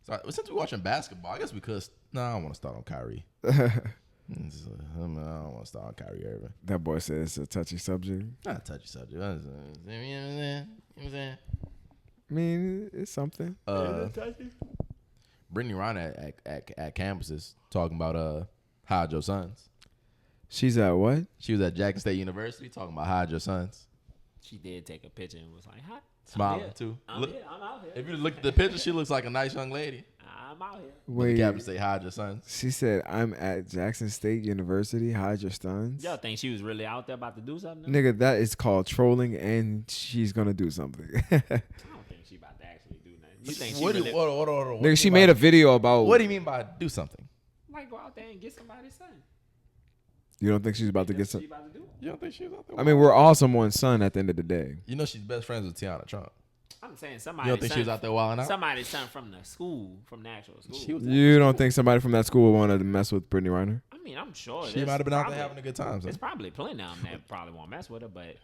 So since we're watching basketball, I guess we could. No, I don't want to start on Kyrie. I don't want to start on Kyrie Irving. That boy said it's a touchy subject. Not a touchy subject. You know what I'm saying? I mean, it's something. Brittany Reiner at campuses talking about hide your sons. She's at what? She was at Jackson State University talking about hide your sons. She did take a picture and was like, "Hi." Smiling too. I'm out here. If you look at the picture, she looks like a nice young lady. I'm out here. Wait, The captain say hide your sons. she said, "I'm at Jackson State University. Hide your sons." Y'all think she was really out there about to do something? Nigga, that is called trolling, and she's gonna do something. I don't think she about to actually do nothing. You think she really, What Nigga, she made a video about. What do you mean by do something? like go out there and get somebody's son? You don't think she's about to get That's what some? she about to do? You don't think she was out there? I mean, we're all someone's son at the end of the day. You know she's best friends with Tiana Trump. I'm saying You somebody's don't think son. she was out there wilding out? Somebody's son from the school, from the actual school. She was. You don't think somebody from that school wanted to mess with Brittany Reiner? I mean, I'm sure She there's might have been out probably- there having a good time. There's So. probably plenty of them that probably won't mess with her, but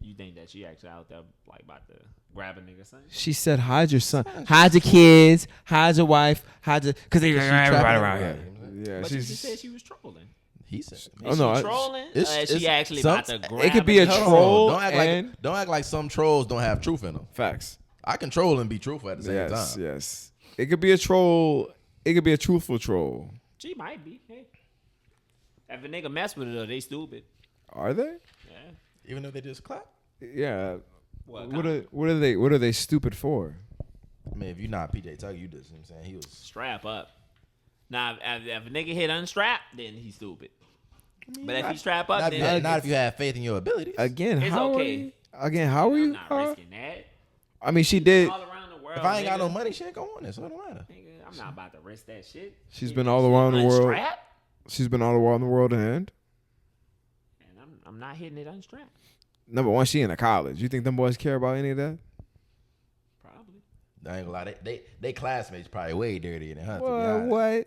you think that she actually out there like about to grab a nigga's son? She said, "Hide your son, hide your kids, hide your wife, hide your," because they everybody around here. Yeah, But she she's. said she was trolling. He said. Oh, no, She trolling? it's- She actually some- about to grab it could be a nigga's son? troll. Don't act like some trolls don't have truth in them. Facts. I can troll and be truthful at the same Yes, time. yes. It could be a troll. It could be a truthful troll. She might be. Hey, if a nigga mess with her, they stupid. Are they? Yeah. Even if they just clap. Yeah. What What are they stupid for? I mean, if you're not PJ Tucker, you just, you know what I'm saying? He was. Strap up. Now, if a nigga hit unstrapped, then he's stupid. But if he strap up, then Not if you have faith in your abilities. Again, It's how okay. are you? I'm not risking that. I mean, she did. All around the world. If I ain't got nigga. no money, she ain't gonna want it, so it don't matter. Nigga, I'm not about to risk that shit. She's been all around the world. Unstrapped, She's been all around the world and and I'm not hitting it unstrapped. number one, she in a college. You think them boys care about any of that? Probably. I ain't gonna lie, they classmates probably way dirtier than her. to be What? honest. What?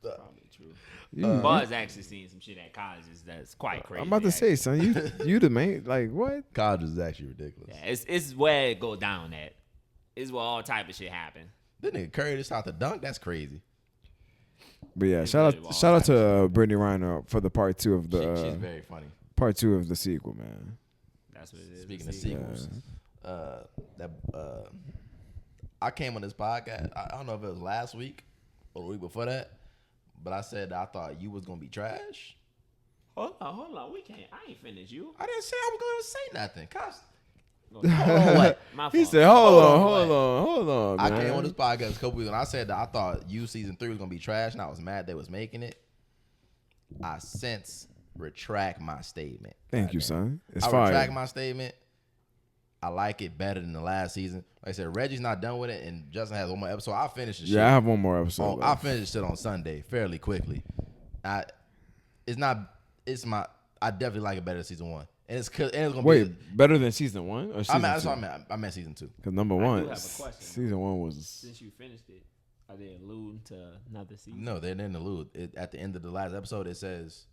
Probably true. You- Buzz actually seen some shit at colleges that's quite crazy. I'm about to say, son, you the main. Like what? College is actually ridiculous. Yeah, it's where it go down at. It's where all type of shit happen. This nigga Curry just out to dunk. That's crazy. But yeah, It's shout really out to Brittany Reiner for the part two of She's the very funny. part two of the sequel, man. That's what it is. Speaking of See, sequels, I came on this podcast. I don't know if it was last week or the week before that, but I said that I thought you was gonna be trash. hold on. We can't. I ain't finished you. I didn't say I was gonna say nothing. Cause Hold on, what? My fault. He said, "Hold on, Hold hold on, I man." came on this podcast a couple weeks and I said that I thought you season 3 was gonna be trash, and I was mad they was making it. I since retract my statement. Thank you, son. It's I fire. retract my statement. I like it better than the last season. Like I said, Reggie's not done with it, and Justin has one more episode. I finished the shit. Yeah, I have one more episode. I left. finished it on Sunday fairly quickly. I definitely like it better than season 1. And it's gonna Wait, be. better than season 1 or season That's 2? what I meant season 2. Because number do one, have a question. season 1 was. Since you finished it, are they alluding to another season? No, they didn't allude. At the end of the last episode, it says.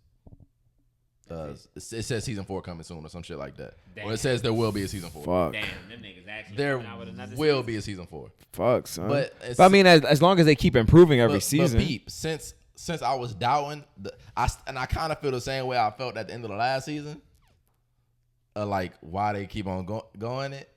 It says season 4 coming soon or some shit like that. Damn. Or it says there will be a season 4. Fuck. Damn, them niggas actually There coming out with another will season. be a season 4. Fuck, son. But But, it's- I mean, as long as they keep improving every But season. peep, since I was doubting, I kind of feel the same way I felt at the end of the last season. Like why they keep on going it.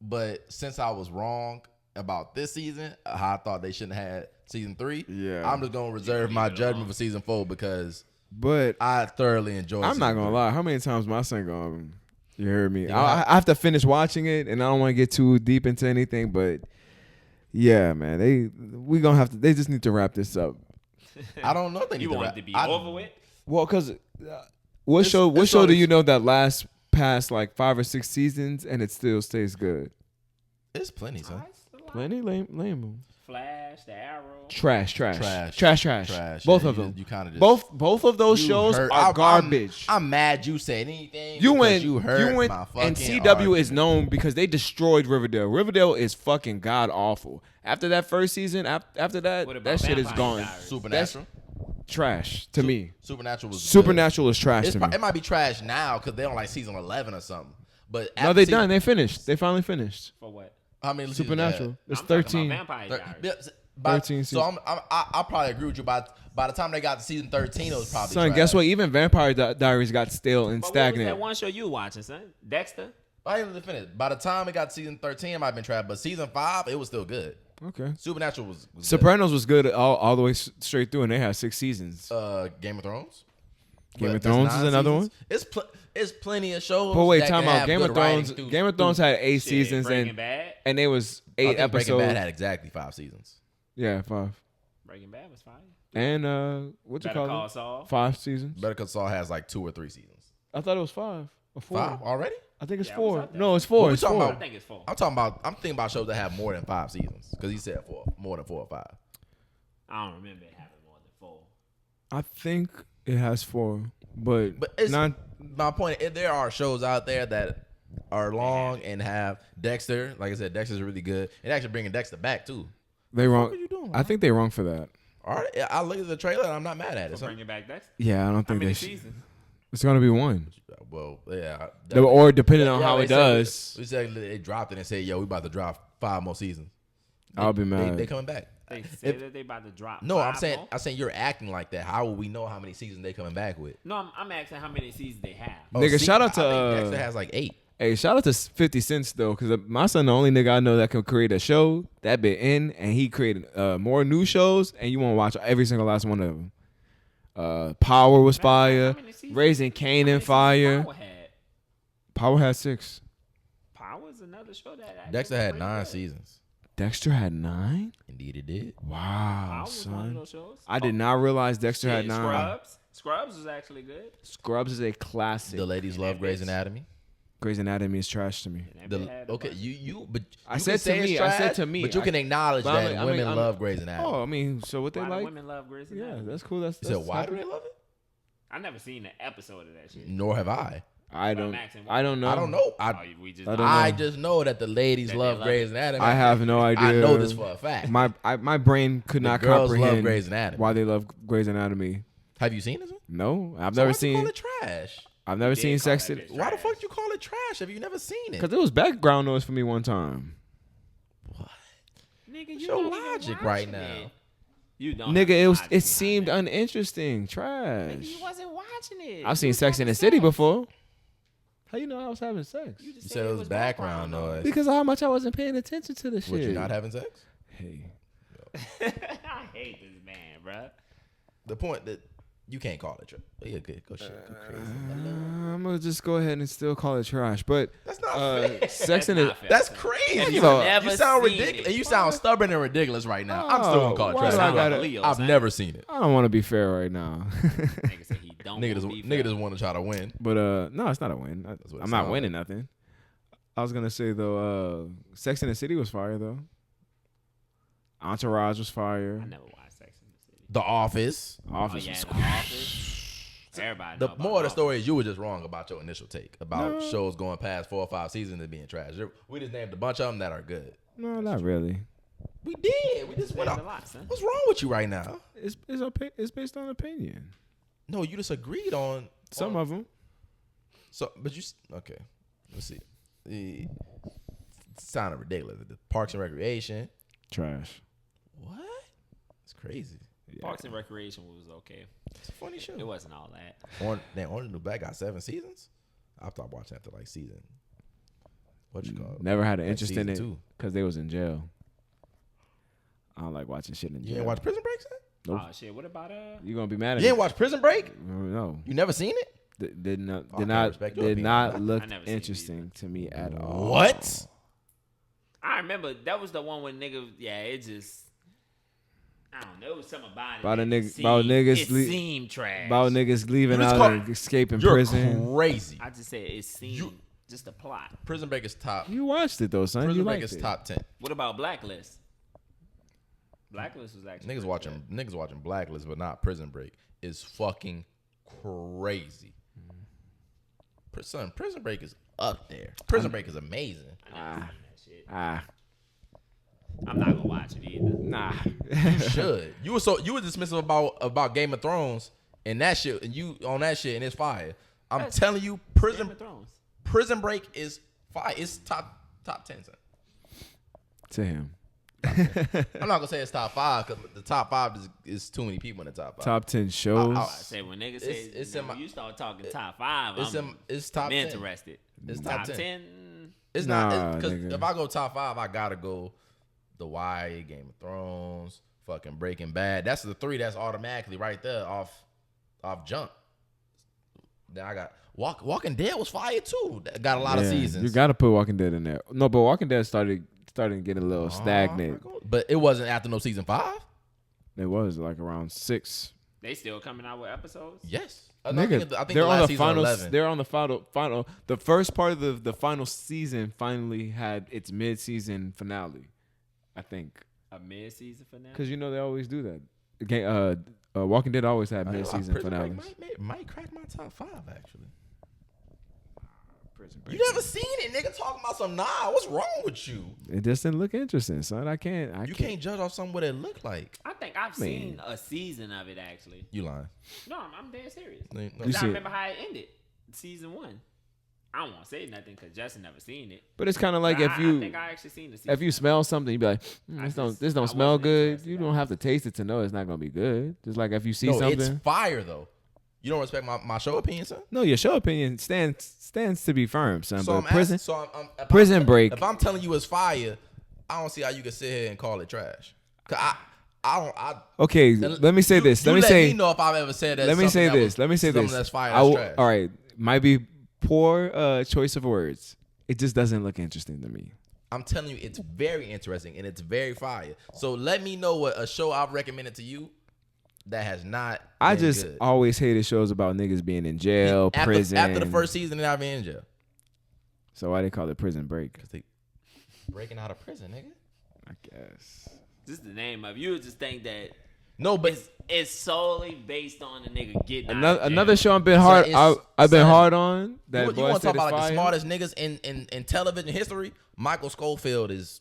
But since I was wrong about this season, how I thought they shouldn't have had season 3, Yeah. I'm just gonna reserve my judgment for season 4 because But I thoroughly enjoyed. I'm not season gonna 3. lie. How many times my son going? You heard me. Yeah. I have to finish watching it, and I don't want to get too deep into anything. But yeah, man, they just need to wrap this up. I don't know if they need You to want wrap- it to be I- over with? Well, because what It's show sort do of- you know that lasts past like 5 or 6 seasons and it still stays good? It's plenty, son. Plenty lame. Flash, the Arrow. Trash. Trash. Both Yeah, of them. You kind of just Both of those you shows hurt- are garbage. I'm mad you said anything. You because went, You hurt you went, my fucking and CW is argument. known because they destroyed Riverdale. Riverdale is fucking god awful. After that first season, after that, What about that shit is Vampire gone. Diaries? Supernatural. Trash to me. Supernatural was Supernatural is trash good. to me. It might be trash now because they're on like season 11 or something. But No, after they season- done. They finished. They finally finished. For what? How many seasons Supernatural. they It's I'm talking 13. about Vampire had? Diaries. 13 So I'll probably agree with you. By the time they got to season 13, it was probably Son, trash. guess what? Even Vampire Diaries got stale and But what was that stagnant. one show you watching, son? Dexter? I didn't finish. By the time it got to season 13, it might have been trash. But season 5, it was still good. Okay. Supernatural was Sopranos was good all the way straight through, and they had 6 seasons. good. Game of Thrones. Game But of that's Thrones is 9 another seasons. It's plenty of shows. But wait, that time can out. have Game of good writing Thrones. through- Game of Thrones had 8 Shit, seasons, Breaking and Bad. and it was I 8 think episodes. Breaking Bad had exactly 5 seasons. Yeah, 5. Breaking Bad was fine. And what you Better call Call it? Saul. 5 seasons. Better Call Saul has like 2 or 3 seasons. I thought it was 5 or 4. 5 already? I think it's Yeah, it was 4. out there. No, it's What 4. we It's talking 4. I think it's 4. I'm thinking about shows that have more than 5 seasons because he said more than 4 or 5. I don't remember it having more than 4. I think it has 4, but It's not. my point. There are shows out there that are long and have Dexter. Like I said, Dexter's really good. And actually bringing Dexter back too. They wrong. What are you doing? I think they wrong for that. All right, I looked at the trailer and I'm not mad at it. So bring it back Dexter. Yeah, I don't How think many they. seasons? It's gonna be 1. Well, yeah. Or depending on Yeah, how they it said- does, We said they dropped it and said, "Yo, we about to drop 5 more seasons." I'll be mad. They coming back. They said that they about to drop. No, I'm 5 saying more? you're acting like that. How will we know how many seasons they coming back with? No, I'm asking how many seasons they have. Nigga, shout out to, I think Dexter has like 8. Hey, shout out to 50 Cent though, because my son the only nigga I know that can create a show that bit in, and he created more new shows, and you want to watch every single last one of them. Power was fire. How many seasons- Raising how Kanan many fire. seasons Power had 6. Power is another show that actually Dexter was had pretty 9 good. seasons. Dexter had 9. Indeed, it did. Wow, Power was one of son. those shows. I did not realize Dexter had Shit, 9. Scrubs was actually good. Scrubs is a classic. The ladies And love that Grey's bitch. Anatomy. Grey's Anatomy is trash to me. And that bitch had a Okay, bunch. but I you said can say to it's me, I said trash, to me, but you I- can acknowledge but I that mean- I women mean, love Grey's Anatomy. Oh, I mean, so what they Why do like? women love Grey's Yeah, Anatomy? that's cool. That's You said why type do of- they love it? I never seen an episode of that shit. Nor have I. I don't. Max and I don't know. I don't know. Oh, we just I don't I know. just know that the ladies That they love love Grey's it. Anatomy. I have no idea. I know this for a fact. My brain could The not girls love comprehend Grey's Anatomy. why they love Grey's Anatomy. Have you seen this one? No, I've So never why'd you call seen. it trash? I've never did seen call Sex. that bitch Why the trash. fuck you call it trash? Have you never seen it? Because it was background noise for me one time. Nigga, What's you your don't even logic watch right it. now? You don't. Nigga, have it was. logic It behind seemed that. uninteresting. Nigga, Trash. you wasn't watching it. I've seen You Sex in the having City sex. before. How you know I was having sex? You just You said it was background noise. Because of how much I wasn't paying attention to the shit. Was you not having sex? Hey, I hate this man, bruh. The point that you can't call it trash. Yeah, good. Go shit. Go crazy. I'm gonna just go ahead and still call it trash. But That's not fair. Sex in the. not fair. That's crazy. you've So, never you sound seen ridiculous. it. And you sound stubborn and ridiculous right now. I'm still gonna call it Why trash. do I Sound like gotta- a Leo, I've son. never seen it. I don't want to be fair right now. Nigga said he don't. Nigga wanna be just fair. want to try to win. But no, it's not a win. what it I'm not sound winning nothing. I was gonna say though, Sex in the City was fire though. Entourage was fire. I never watched Sex in the City. The Office. Office Oh, yeah, was The Office. Everybody. The know about more of the Office. story is you were just wrong about your initial take about No. shows going past 4 or 5 seasons and being trash. We just named a bunch of them that are good. No, not really. We did. We just went Named off. a lot, son. What's wrong with you right now? It's based on opinion. No, you just agreed on Some of them. So, but you okay? Let's see. It sounded ridiculous. The Parks and Recreation. Trash. What? It's crazy. Yeah. Parks and Recreation was okay. It's a funny show. It wasn't all that. Orange the New Black got 7 seasons. I stopped watching after like season. What you call it? Never had an Like interest in season it 2. because they was in jail. I don't like watching shit in You jail. didn't watch Prison Break? Son? Nope. Oh shit! What about You gonna be mad at You me? didn't watch Prison Break? No. You never seen it? Did not I did can't not respect your did opinion. not look I never seen it interesting to me at all. What? I remember that was the one when nigga. Yeah, it just. I don't know. It was something about it. About that a nigga- seemed- about niggas It le- seemed trash. About niggas leaving You just out call- and escaping You're prison. crazy. I just said it seemed just a plot. Prison Break is top. You watched it though, son. Prison You Break liked is it. top 10. What about Blacklist? Blacklist was actually Niggas watching Blacklist, but not Prison Break is fucking crazy. Son, Prison Break is up there. Prison Break is amazing. That shit. Ah, I'm not gonna watch it either. nah. You should. You were dismissive about Game of Thrones and that shit, and you on that shit, and it's fire. I'm That's- telling you, Game of Thrones. Prison Break is fire. It's top 10. Son. To him. I'm not gonna say it's top 5 because the top 5 is too many people in the top 5. Top 10 shows. I say when niggas say it's no, in my- when you start talking top 5, it's top I'm 10. interested. It's top top 10. 10. It's Nah, not because nigga. if I go top 5, I gotta go The Wire, Game of Thrones, fucking Breaking Bad. That's the 3 that's automatically right there off jump. Then I got Walking Dead was fire too. That got a lot of seasons. You gotta put Walking Dead in there. No, but Walking Dead started getting a little stagnant. But it wasn't after no season 5. It was like around 6. They still coming out with episodes? Yes. Nigga, I think they're the on last the season final. 11. They're on the final. The first part of the final season finally had its mid-season finale. I think A mid-season finale? because they always do that. Again, Walking Dead always had mid-season Prison Break finales. might crack my top 5 actually. Prison Break. You never seen it, nigga. Talking about some what's wrong with you? It just didn't look interesting, son. You can't judge off something what it looked like. I think I've seen a season of it actually. You lying? No, I'm dead serious. No. You I see it. remember how it ended. Season 1. I don't want to say nothing because Justin never seen it. But it's kind of like But if I you think I actually seen the season. if you smell something, you be like, this don't smell wasn't good. interested You in don't it. have to taste it to know it's not gonna be good. Just like if you see No, something. it's fire though. You don't respect my show opinion, son. No, your show opinion stands to be firm, son. So But I'm prison, asking, if Prison Break. If I'm telling you it's fire, I don't see how you can sit here and call it trash. Cause I okay, let me say this. Let me let say. me know if I've ever said that. Let me say this. Let me say something this. That's fire. I That's will- trash. all right, might be poor choice of words. It just doesn't look interesting to me. I'm telling you, it's very interesting and it's very fire. So let me know what a show I've recommended to you that has not. I been just good. always hated shows about niggas being in jail, prison. After the first season, they're not being in jail. So why they call it Prison Break? Cause they breaking out of prison, nigga. I guess. This is the name of it. You would just think that No, but it's solely based on the nigga getting Another show I've been hard. I've been hard on. That you boy want to said talk about is like the fire. smartest niggas in television history? Michael Schofield is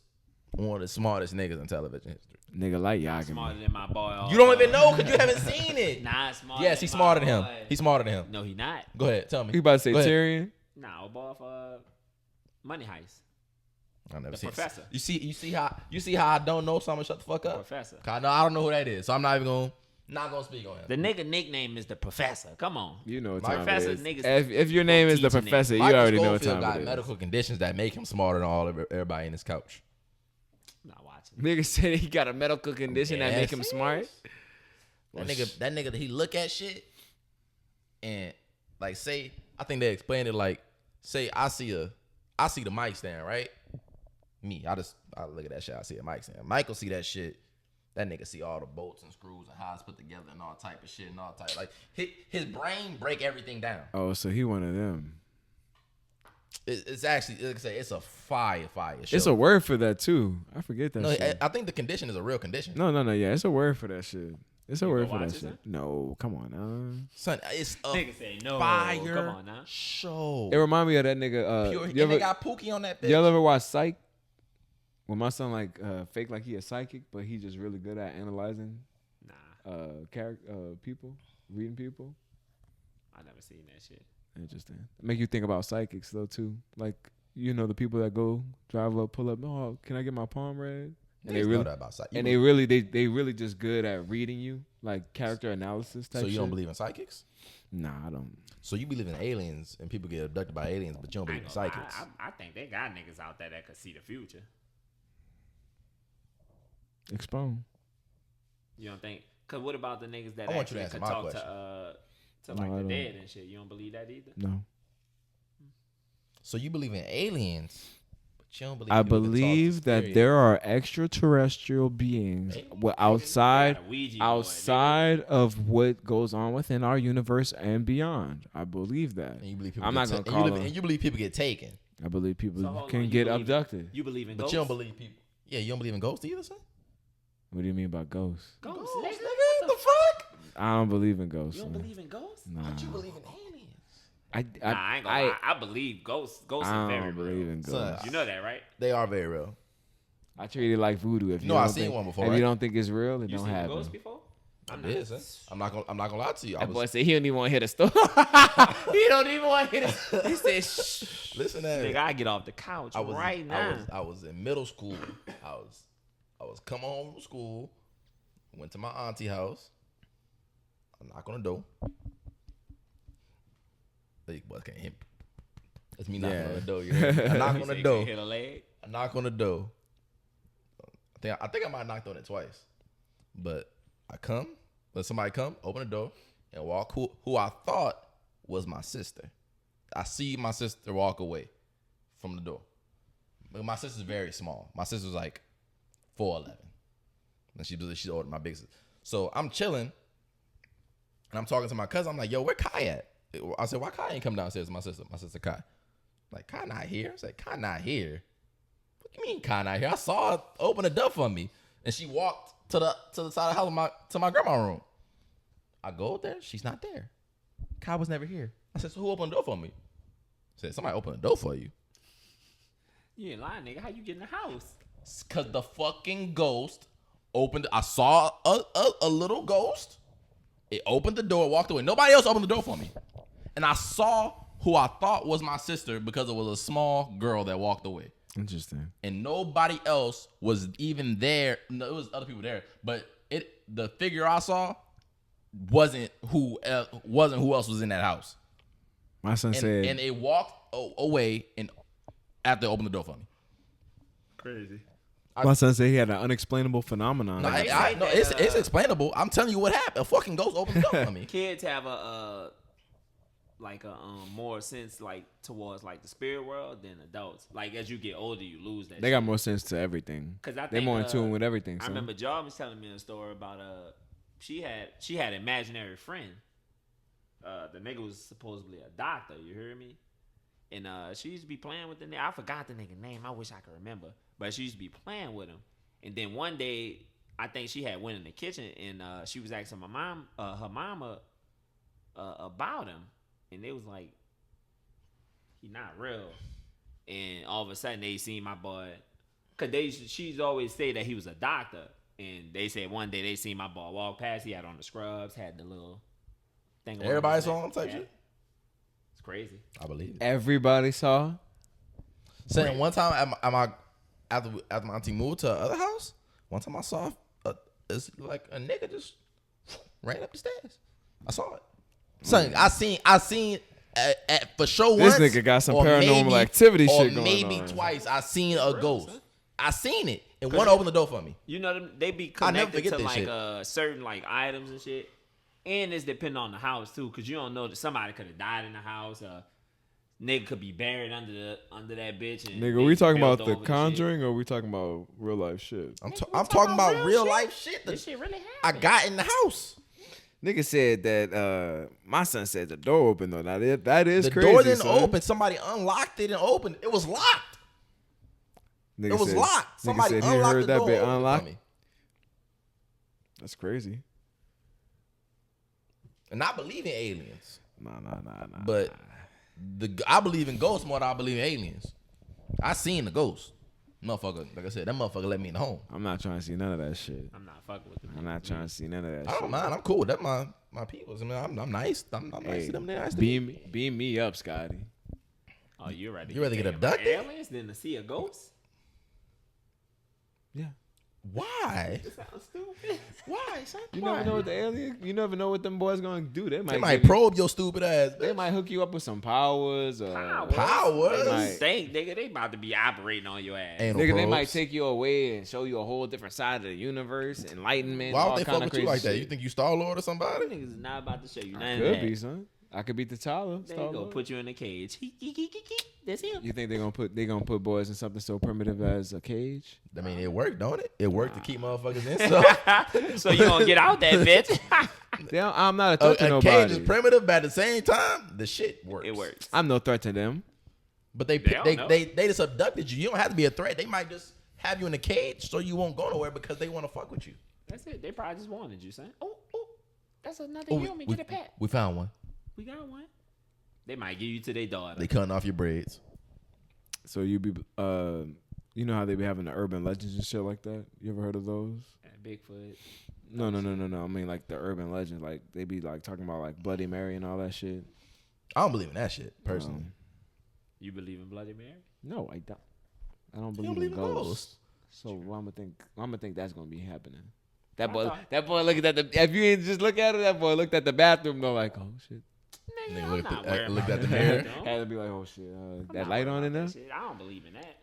one of the smartest niggas in television history. Nigga like Yakin. smarter than my boy. You don't even know because you haven't seen it. Not smarter. Yes, he's smarter than him. He's smarter than him. No, he not. Go ahead, tell me. You about to say Go ahead. Tyrion? Nah, boy, for Money Heist. I've never The seen it. Professor. You see how I don't know, so I'm gonna shut the fuck up. Professor. I don't know who that is, so I'm not even gonna speak on him. The nigga nickname is the Professor. Come on. You know what My time professor it is. niggas If your name is the teaching Professor, you Michael already know what Schofield time got it is. medical conditions that make him smarter than everybody in his couch. I'm not watching. Nigga said he got a medical condition that make him Yes. smart. That nigga, he look at shit and like say, I think they explained it like, say I see the mic stand, right? Me, I look at that shit, I see a mic stand. Michael see that shit. That nigga see all the bolts and screws and how it's put together and all type of shit and all type. Like his brain break everything down. Oh, so he one of them. It's actually, like I say, it's a fire show. It's a word for that too. I forget that No, shit. I think the condition is a real condition. No. Yeah, it's a word for that shit. It's a word for watch that it, shit. son? No, come on. Son, it's a Nigga say no. fire Come on now. show. It remind me of that nigga. Pure, You and ever, they got Pookie on that bitch. y'all ever watch Psych? When my son like fake like he a psychic, but he just really good at analyzing Nah, people, reading people. I never seen that shit. Interesting. Make you think about psychics though too. Like the people that go drive up, pull up. Oh, can I get my palm read? And they Niggas know really that about psych. and they really just good at reading you, like character analysis type. So you don't shit. believe in psychics? Nah, I don't. So you believe in aliens and people get abducted by aliens, but you don't I believe in ain't gonna lie, psychics? I think they got niggas out there that could see the future. Expound. You don't think? Cause what about the niggas that I want you to actually answer could my talk question. to No, like I the don't. dead and shit? You don't believe that either? No. So you believe in aliens, but you don't believe. I people can talk to believe that spirits. there are extraterrestrial beings outside Got a Ouija board, nigga. outside of what goes on within our universe and beyond. I believe that. And you believe people I'm get not gonna ta- call and you, them. and you believe people get taken, I believe people So hold on, can you get believe- abducted. You believe in but ghosts? you don't believe people. Yeah, you don't believe in ghosts either, son. What do you mean by ghosts? Ghosts, Ghosts, nigga. nigga, what the fuck? I don't believe in ghosts. You don't man. believe in ghosts? Nah. But you believe in aliens. I Nah, I ain't gonna lie. I believe ghosts. Ghosts I are very don't believe real. in Son, ghosts. You know that, right? They are very real. I treat it like voodoo. If you No, I've don't seen think- one before, If right? you don't think it's real, it You don't seen happen. ghosts before? I'm not gonna lie to you. That boy said he don't even want to hit a store. He don't even want to hit it. He said, "Shh." Listen, that Nigga, I get off the couch right now. I was in middle school. I was coming home from school. Went to my auntie house. I knock on the door. Big boy can't hit me. That's me knocking on the door. You know? I knock on the door. Hit a leg. I knock on the door. I think I might have knocked on it twice. But I come, let somebody come, open the door, and walk who I thought was my sister. I see my sister walk away from the door. But my sister's very small. My sister's like 4'11". And she's older than my big sister. So I'm chilling, and I'm talking to my cousin. I'm like, yo, where Kai at? I said, why Kai ain't come downstairs? My sister Kai. Like, Kai not here? I said, Kai not here? What do you mean Kai not here? I saw her open the door for me. And she walked to the side of the house to my grandma's room. I go there, she's not there. Kai was never here. I said, so who opened the door for me? I said, somebody opened the door for you. You ain't lying, nigga. How you get in the house? Cause the fucking ghost opened. I saw a little ghost. It opened the door, walked away. Nobody else opened the door for me. And I saw who I thought was my sister because it was a small girl that walked away. Interesting. And nobody else was even there. No, it was other people there, but the figure I saw wasn't who else was in that house. My son said, and it walked away and after it opened the door for me. Crazy. My son said he had an unexplainable phenomenon. No, it's explainable. I'm telling you what happened. A fucking ghost opened the door for me. Kids have a more sense like towards like the spirit world than adults. Like as you get older, you lose that. They got more sense to everything. Cause I think they're more in tune with everything. I remember John was telling me a story about she had an imaginary friend. The nigga was supposedly a doctor. You hear me? And she used to be playing with the nigga. I forgot the nigga name. I wish I could remember. But she used to be playing with him. And then one day, I think she had went in the kitchen and she was asking her mama about him. And they was like, he not real. And all of a sudden they seen my boy. Cause she's always say that he was a doctor. And they said one day they seen my boy walk past. He had on the scrubs, had the little thing. Everybody saw him type shit? It's crazy. I believe it. Everybody saw. Saying one time after my auntie moved to the other house, one time I saw it's like a nigga just ran up the stairs. I saw it. Son, I seen for sure This once. nigga got some or paranormal maybe, activity or shit going maybe on. twice I seen a ghost. I seen it, and one opened the door for me. You know them, they be I never connected forget to this like shit. certain like items and shit, and it's depending on the house too, because you don't know that somebody could have died in the house. Nigga could be buried under that bitch. And Nigga, we talking built about The over Conjuring or we talking about real life shit? I'm talking about real life shit. This shit really I happened. got in the house. Nigga said that my son said the door opened though. Now that is The crazy. door didn't son. open. Somebody unlocked it and opened. It was locked. Nigga It was said- locked. Nigga Somebody said he unlocked heard the that door. bit opened it for unlocked. me. That's crazy. And I believe in aliens, Nah. but I believe in ghosts more than I believe in aliens. I seen the ghost, motherfucker. Like I said, that motherfucker let me in the home. I'm not trying to see none of that shit. I'm not fucking with them. I'm not trying to see none of that I shit. don't mind. I'm cool with that. My peoples. I mean, I'm nice. I'm nice to them. They're nice to me. Beam me up, Scotty. Oh, you ready? You rather get abducted? Aliens than to see a ghost? Yeah. Why? That sounds stupid. Why, son? You Why? never know what the alien. You never know what them boys gonna do. They They might might give you- probe your stupid ass. They Bitch. might hook you up with some powers. Powers? They Might. think, nigga, they about to be operating on your ass. Ain't no Nigga, they probes. might take you away and show you a whole different side of the universe, enlightenment. Why all would they kind fuck of with you crazy like that? shit. You think you Star Lord or somebody? Niggas is not about to show you I nothing. could of be, that. son. I could be T'Challa. They Star gonna Lord. put you in a cage. That's him. You think they gonna put boys in something so primitive as a cage? I mean, it worked, don't it? It worked to keep motherfuckers in. So So you gonna get out that bitch? I'm not a threat to a nobody. cage is primitive, but at the same time, the shit works. It works. I'm no threat to them. But they don't know. they just abducted you. You don't have to be a threat. They might just have you in a cage so you won't go nowhere because they want to fuck with you. That's it. They probably just wanted you, son. Oh, that's another Oh, human. Get a pet. we found one. We got one. They might give you to their daughter. They cutting off your braids. So you be, you know how they be having the urban legends and shit like that. You ever heard of those? Bigfoot. No. I mean, like the urban legends, like they be like talking about like Bloody Mary and all that shit. I don't believe in that shit personally. You believe in Bloody Mary? No, I don't. I don't You believe, don't believe in in ghosts. ghosts? So I'm gonna think that's gonna be happening. That boy thought- looked at the. If you ain't just look at it, that boy looked at the bathroom though, like, oh shit. Nigga, Nigga I'm looked not at- worried looked about at the that, mirror. though. Had to be like, oh shit, I'm that not light worried on in about there. that shit. I don't believe in that.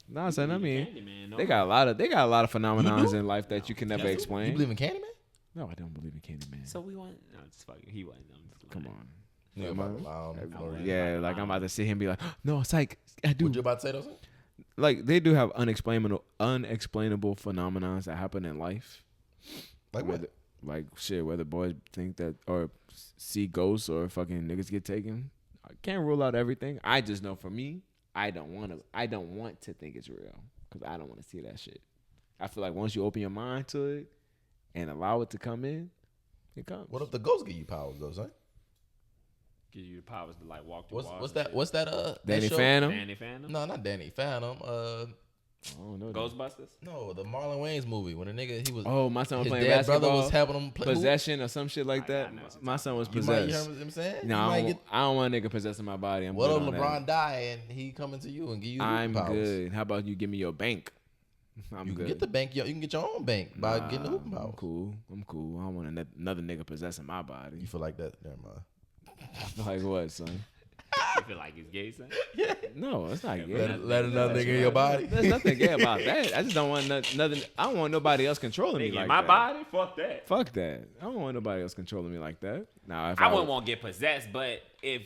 Nah, son. I mean, Candyman, no. they got a lot of phenomenons do? in life that you can never You explain. You believe in Candyman? No, I don't believe in Candyman. So we want. No, just fucking. He wasn't. I'm just Come lying. on. Yeah, Am I- Florida. like I'm about to sit here and be like, no, it's like I do. What you about to say though? Son? Like they do have unexplainable phenomenons that happen in life. Like what? Whether boys think that or see ghosts or fucking niggas get taken. I can't rule out everything. I just know for me, I don't want to think it's real because I don't want to see that shit. I feel like once you open your mind to it and allow it to come in, it comes. What if the ghosts give you powers though, son? Give you the powers to like walk through walls. What's that? Danny that show? Phantom? Danny Phantom? No, not Danny Phantom. I don't know. Ghostbusters? No, the Marlon Wayans movie when the nigga he was. Oh, my son was his playing dad basketball. brother was helping him play Possession or some shit like I that. know what you're My son was You might, you possessed. heard what I'm saying? No, You I might don't, get- I don't want a nigga possessing my body. I'm What good if on LeBron that. die and he coming to you and give you I'm the powers? good. How about you give me your bank? I'm You good. can get the bank. You can get your own bank by getting the hooping I'm powers. cool. I'm cool. I don't want another nigga possessing my body. You feel like that? Never mind. Like what, son? You feel like it's gay, son? No, it's not gay. Let another nigga in your body. There's nothing gay about that. I just don't want nothing. I don't want nobody else controlling me Nigga, like my that. body? Fuck that. Fuck that. I don't want nobody else controlling me like that. Now, if I wouldn't want to get possessed, but if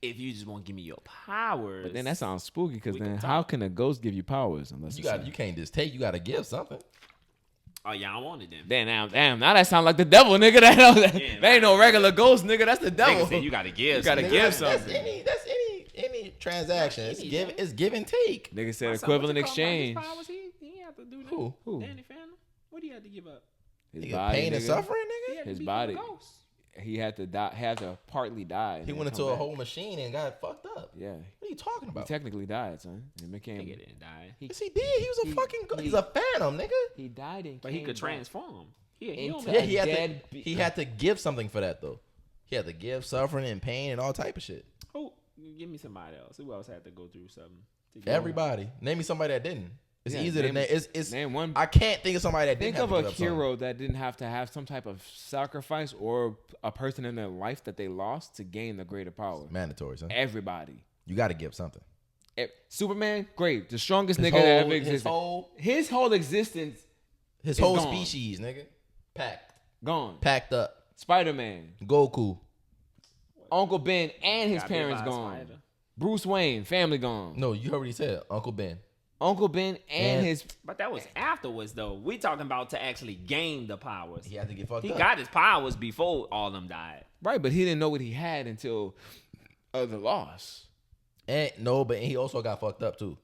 you just want to give me your powers. But then that sounds spooky because We then can how talk. can a ghost give you powers unless You can't just take. You got to give something. Oh, yeah, I wanted them. Damn, now that sound like the devil, nigga. That Yeah, ain't no regular ghost, nigga. That's the devil. Nigga said you got to give. You gotta son. give That's something. any transaction. It's give and take. Nigga said My son, equivalent what you call him exchange. about his powers? He had to do that. Who? Danny Phantom? What do you have to give up? His Nigga, body, pain and nigga. suffering, He nigga. had to His become body. a ghost. He had to die. Had to partly die. He and went then into come a back. whole machine and got fucked up. Yeah, What are you talking he about? technically died, son. And became. Nigga didn't die. Yes, he did. He was a fucking. He's a phantom, nigga. He died and But he came could back. transform. He Into- only Yeah, he had dead to. He had to give something for that though. He had to give suffering and pain and all type of shit. Who? Give me somebody else. Who else had to go through something? to get- Everybody. Name me somebody that didn't. It's Yeah, easy to name. It's. name one. I can't think of somebody that Think didn't of have a to give up something. hero that didn't have to have some type of sacrifice or a person in their life that they lost to gain the greater power. Mandatory, son. Everybody. You got to give something. Superman, great, the strongest His nigga that ever whole- his existed. whole- His whole existence His It's whole gone. species, nigga, gone. packed up. Spider-Man, Goku. Uncle Ben, and his Got bit parents by a gone. spider. Bruce Wayne, family gone. No, you already said Uncle Ben. Uncle Ben and And- his But that was afterwards, though. We talking about to actually gain the powers. He had to get fucked He up. got his powers before all them died. right, but he didn't know what he had until the loss. And no, but he also got fucked up too.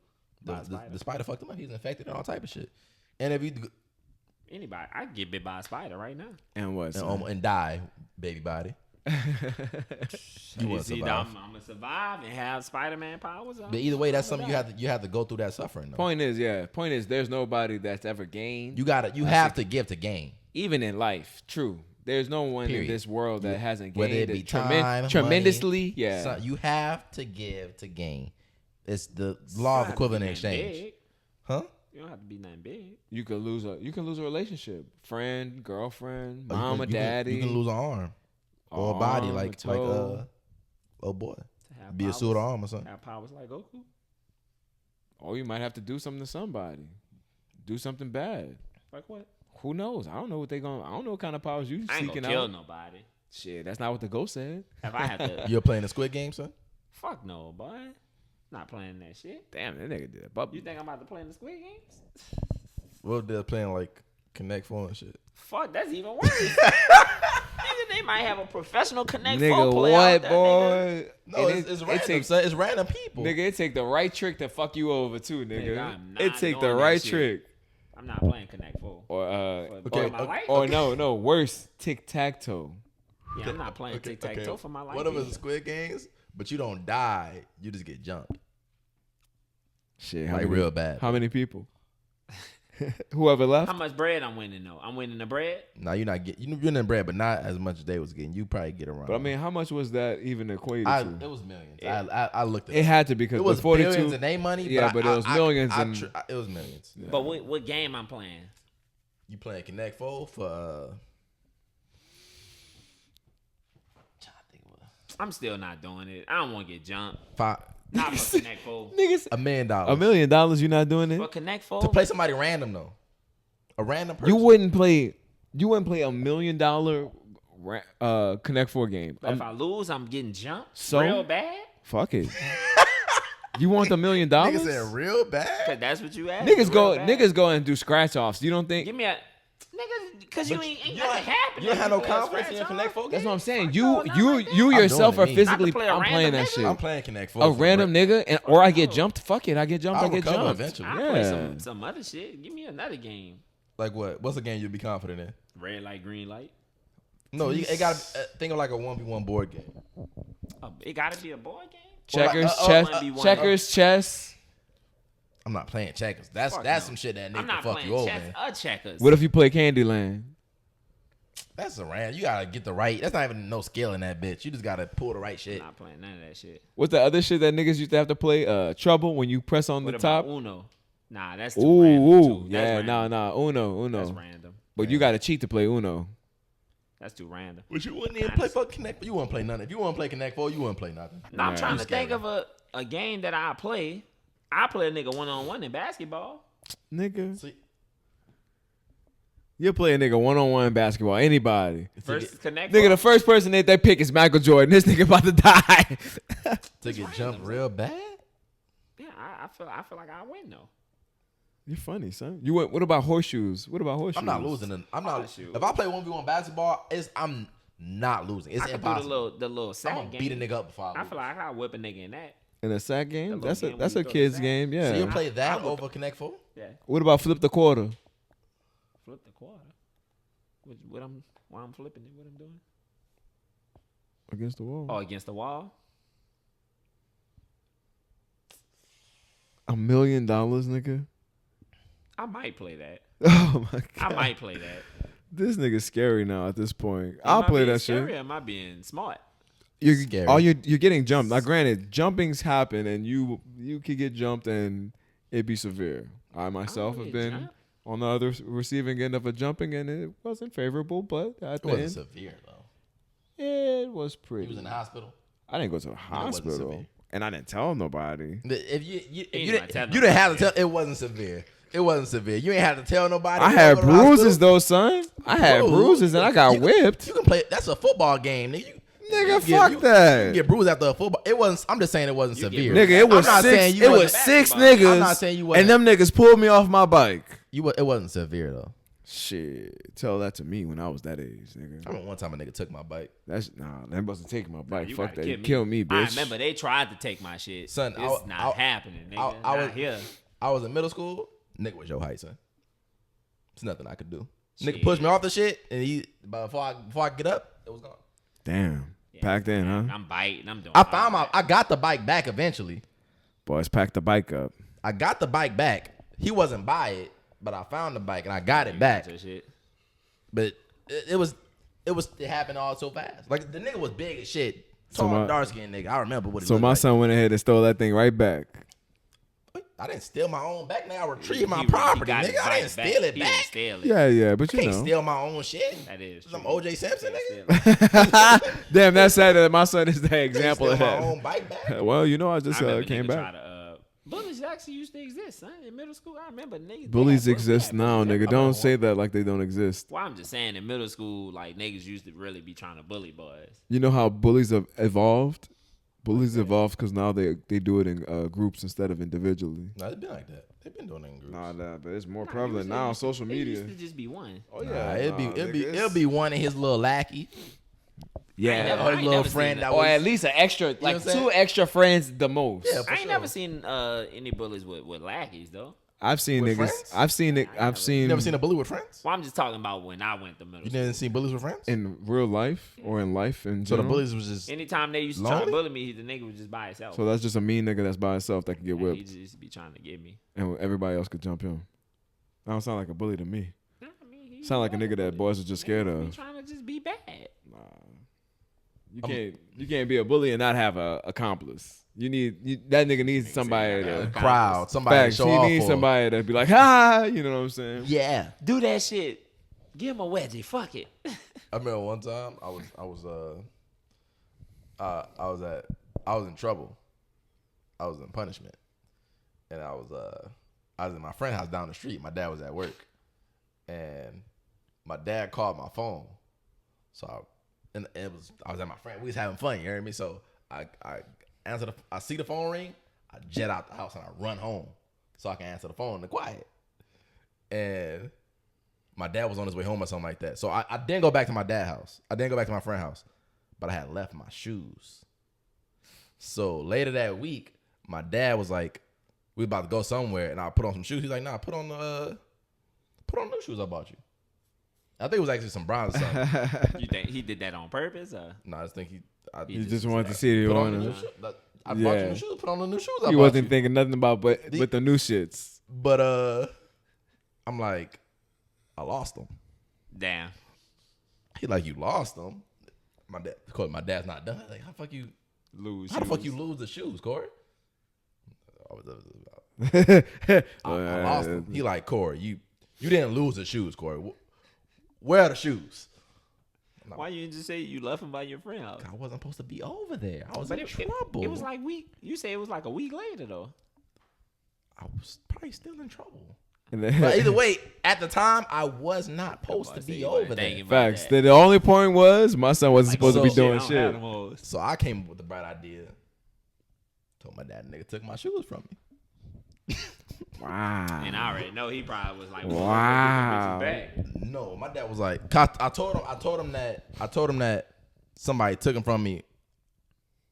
By a spider. The spider fucked him up. He's infected and all type of shit. And if you Anybody, I could get bit by a spider right now. And what? and die, baby body, you You wouldn't see, survive. I'm gonna survive and have Spider-Man powers. But either way, that's something you have to go through that suffering. Though. Point is, there's nobody that's ever gained. You have to give to gain. Even in life, true. There's no one Period. in this world that hasn't gained Whether it be it time, tremendously. money, Yeah. so you have to give to gain. It's the law of equivalent exchange, Big. huh? You don't have to be nothing big. You could lose a relationship, friend, girlfriend, Or you mom, can- or you can- daddy. You can lose an arm or a body, Arm, a like toe. oh boy, To have be a powers, suit arm or something. Have powers like Goku. Or you might have to do something to somebody. Do something bad. Like what? Who knows? I don't know what I don't know what kind of powers you I ain't seeking gonna kill out. nobody. Shit, that's not what the ghost said. If I had to, You're playing the Squid Game, son. fuck no, boy. Not playing that shit. Damn, that nigga did that. You think I'm about to play in the Squid Games? Well, they're playing like Connect Four and shit. Fuck, that's even worse. Nigga, they might have a professional Connect Four Nigga, player what, out there, nigga. boy? No, And it's it random. takes- son. It's random people. Nigga, it take the right trick to fuck you over too, nigga. Nigga, I'm not It take the doing that right shit. trick. I'm not playing Connect Four. Or For my life? or no, worse, tic tac toe. Yeah, I'm not playing tic tac toe for my life. What if it's either. Squid Games, but you don't die? You just get jumped. Shit, Like real bad. How many people? Whoever left. How much bread I'm winning though? I'm winning the bread. No, you're not getting. You're winning bread, but not as much as they was getting. You probably get around. But I mean, how much was that even equated to? It was millions. Yeah. I looked at It had to because it was the 42 billions in their money. Yeah, but it was millions it was millions. Yeah. But what game I'm playing? You playing Connect Four for? I'm still not doing it. I don't want to get jumped. Five. Not for Connect Four. niggas. $1 million. $1 million, you're not doing it? For Connect Four. To play somebody random though. A random person. You wouldn't play $1 million Connect 4 game. But if I lose, I'm getting jumped So? real bad. Fuck it. You want $1 million? Niggas said real bad. Cause that's what you asked. Niggas go and do scratch offs. You don't think? Give me a nigga, because you ain't nothing happening. You don't have no You play a confidence in your scratch Connect off. 4 game. That's what I'm saying. Fuck You no, not like that. yourself doing are it. physically. Not to play a I'm random playing that nigga. shit. I'm playing Connect 4. A random nigga, and or I get no. jumped. Fuck it, I get jumped. I'll I get recover jumped. eventually. I play some other shit. Give me another game. Like what? What's a game you'd be confident in? Red light, green light. No, it got to think of like a 1v1 board game. It gotta be a board game. Checkers, Well, chess, 1v1. checkers, chess. I'm not playing checkers. That's Fuck no. some shit that I'm nigga not fuck playing you over. chess Man. or checkers. What if you play Candyland? That's a random. You gotta get the right. That's not even no skill in that bitch. You just gotta pull the right shit. I'm not playing none of that shit. What's the other shit that niggas used to have to play? Trouble when you press on What the about top. Uno? Nah, that's too Ooh, random. ooh, Too. That's yeah, random. Uno. That's random. But you got to cheat to play Uno. That's too random. But you wouldn't even play fuck Connect. You wouldn't play nothing. If you want to play Connect 4, you wouldn't play nothing. No, I'm Nah, trying you to think scary. of a game that I play. I play a nigga 1-on-1 in basketball. Nigga. See, You play a nigga 1-on-1 basketball. Anybody. Versus Connect. Nigga, the first person that they pick is Michael Jordan. This nigga about to die. to get jumped real bad. Yeah, I feel like I win though. You're funny, son. You went. What about horseshoes? What about horseshoes? I'm not losing. I'm not. Horseshoes. If I play 1v1 basketball, I'm not losing. It's I can impossible. do the little I'm sack gonna game. beat a nigga up before I feel like I whip a nigga in that. In a sack game? The That's little a game that's where a you throw the kid's sack. game. Yeah. So you play that I over Connect 4? Yeah, What about flip the quarter? flip the quarter. Why I'm flipping it? What I'm doing? Against the wall. Oh, against the wall. $1 million, nigga. I might play that. Oh my god. I might play that. This nigga's scary now at this point. Am I'll I play being that scary shit. or am I being smart? You're Scary. you're getting jumped. Now, granted, jumpings happen, and you could get jumped, and it be severe. I myself have get been jumped. on the other receiving end of a jumping, and it wasn't favorable. But at It the wasn't end, severe though. it was He pretty. was in the hospital. I didn't go to the wasn't hospital, severe. and I didn't tell nobody. If you Ain't didn't, nobody tell you didn't have to nobody. tell. It wasn't severe. It wasn't severe. You ain't have to tell nobody. I You had gotta go to the bruises hospital. though, son. I had Bro, bruises, and I got whipped. You can play. That's a football game, nigga. Nigga, You fuck you that. can get bruised after a football. It wasn't. I'm just saying it wasn't You get severe. bruised. Nigga, it was I'm not saying six. you It was wasn't- six basketball. niggas. I'm not saying you wasn't. And them niggas pulled me off my bike. It wasn't severe though. Shit, tell that to me when I was that age, nigga. I remember one time a nigga took my bike. That's that wasn't taking my bike. You Fuck gotta that. You kill kill me, bitch. I remember they tried to take my shit. Son, it's not happening, nigga. I Not was here. I was in middle school. Nigga was your height, son. There's nothing I could do. Nigga Shit. pushed me off the shit, and but before I get up, it was gone. Damn. Packed in, huh? I'm biting. I'm doing. I got the bike back eventually. Boys, pack the bike up. I got the bike back. He wasn't by it, but I found the bike and I got it back. Shit. But it happened all so fast. Like the nigga was big as shit. So Tall, my- dark skinned nigga. I remember what he So looked my like. son went ahead and stole that thing right back. I didn't steal my own back. Nigga, I retrieved my He property, got his nigga. I bike didn't steal it He back. didn't steal it. Yeah, but you Can't know. steal my own shit. That is Some true. OJ Simpson, Can't nigga. steal it. Damn, that's sad that my son is the Can't example steal of my own that. bike back. Well, you know, I just I remember came niggas back. try to, bullies actually used to exist, son. In middle school, I remember niggas. Bullies they had exist bullies. now, nigga. I Don't remember say that like they don't exist. Well, I'm just saying in middle school, like niggas used to really be trying to bully boys. You know how bullies have evolved? Bullies evolved because now they do it in groups instead of individually. No, it's been like that. They've been doing it in groups. But it's more Nah, prevalent it now on used to- social media. It used to just be one. Oh Nah, it'll be one of his little lackey. Yeah. Or his little never friend seen that that. Or was. at least an extra, what like I'm saying? two extra friends the most. Yeah, for I ain't sure. never seen any bullies with lackeys though. I've seen With niggas. friends? I've seen it. I've You seen never seen a bully with friends? Well, I'm just talking about when I went to middle You school. didn't see bullies with friends? in real life or in life in So the general. bullies was just Anytime they used to try to Lonely? bully me, the nigga was just by himself. So that's just a mean nigga that's by himself that can get And he whipped, just used to be trying to get me. and everybody else could jump him. I don't sound like a bully to me. I mean, he Sound like a was nigga that boys are just scared Niggas be of. trying to just be bad. You can't be a bully and not have a accomplice. That nigga needs somebody to crowd, somebody facts. to show He off needs for. somebody to be like, ha, you know what I'm saying? Yeah. Do that shit. Give him a wedgie. Fuck it. I remember one time I was in trouble. I was in punishment, and I was in my friend's house down the street. My dad was at work, and my dad called my phone. So I was at my friend. We was having fun. You hear me? So I answer I see the phone ring. I jet out the house and I run home so I can answer the phone in the quiet. And my dad was on his way home or something like that. So I didn't go back to my dad's house. I didn't go back to my friend's house, but I had left my shoes. So later that week, my dad was like, we about to go somewhere, and I put on some shoes. He's like, nah, put on new shoes I bought you. I think it was actually some Browns or something. You think he did that on purpose? No, I just think You just wanted to see if you put on the wanted new to. shoes. I bought you new shoes. Put on the new shoes I bought He wasn't you. thinking nothing about but the new shits. But I'm like, I lost them. Damn. He like, you lost them. My dad, of course, my dad's not done. Like, how the fuck you lose the shoes, Corey? I lost them. He like, Corey, you didn't lose the shoes, Corey. Where are the shoes? Why you didn't just say you left him by your friend house? I wasn't supposed to be over there. I was But in trouble. It was like you say it was like a week later though. I was probably still in trouble. And But either way, at the time, I was not supposed to be over there. Facts. The only point was my son wasn't supposed to be doing shit. So I came up with the bright idea. Told my dad, nigga took my shoes from me. Wow. And I already know he probably was like, wow. No, my dad was like, I told him that somebody took him from me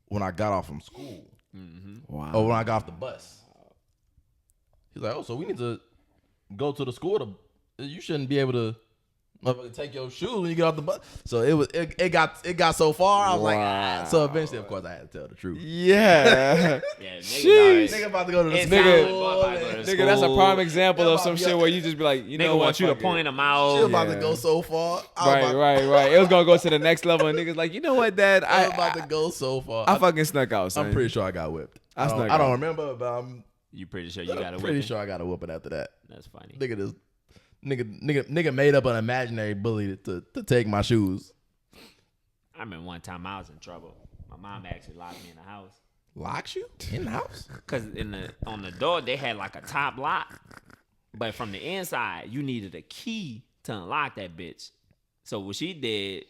when I got off from school. Mm-hmm. Wow. Or when I got off the bus. He's like, oh, so we need to go to the school you shouldn't be able to take your shoes when you get off the bus. So it got so far. I was like, so eventually, of course, I had to tell the truth. Yeah. Nigga about to go to the school. Nigga, that's a prime example of some shit where you just be like, you know what? Want you to point them out. She was about to go so far. Right. It was gonna go to the next level, and niggas like, you know what, Dad? I was about to go so far. I fucking snuck out. Son. I'm pretty sure I got whipped. I don't remember, but You pretty sure you got a whipping? pretty sure I got a whooping after that. That's funny. Nigga made up an imaginary bully to take my shoes. I remember one time I was in trouble. My mom actually locked me in the house. Locks you in the house? Cause on the door they had like a top lock, but from the inside you needed a key to unlock that bitch. So what she did,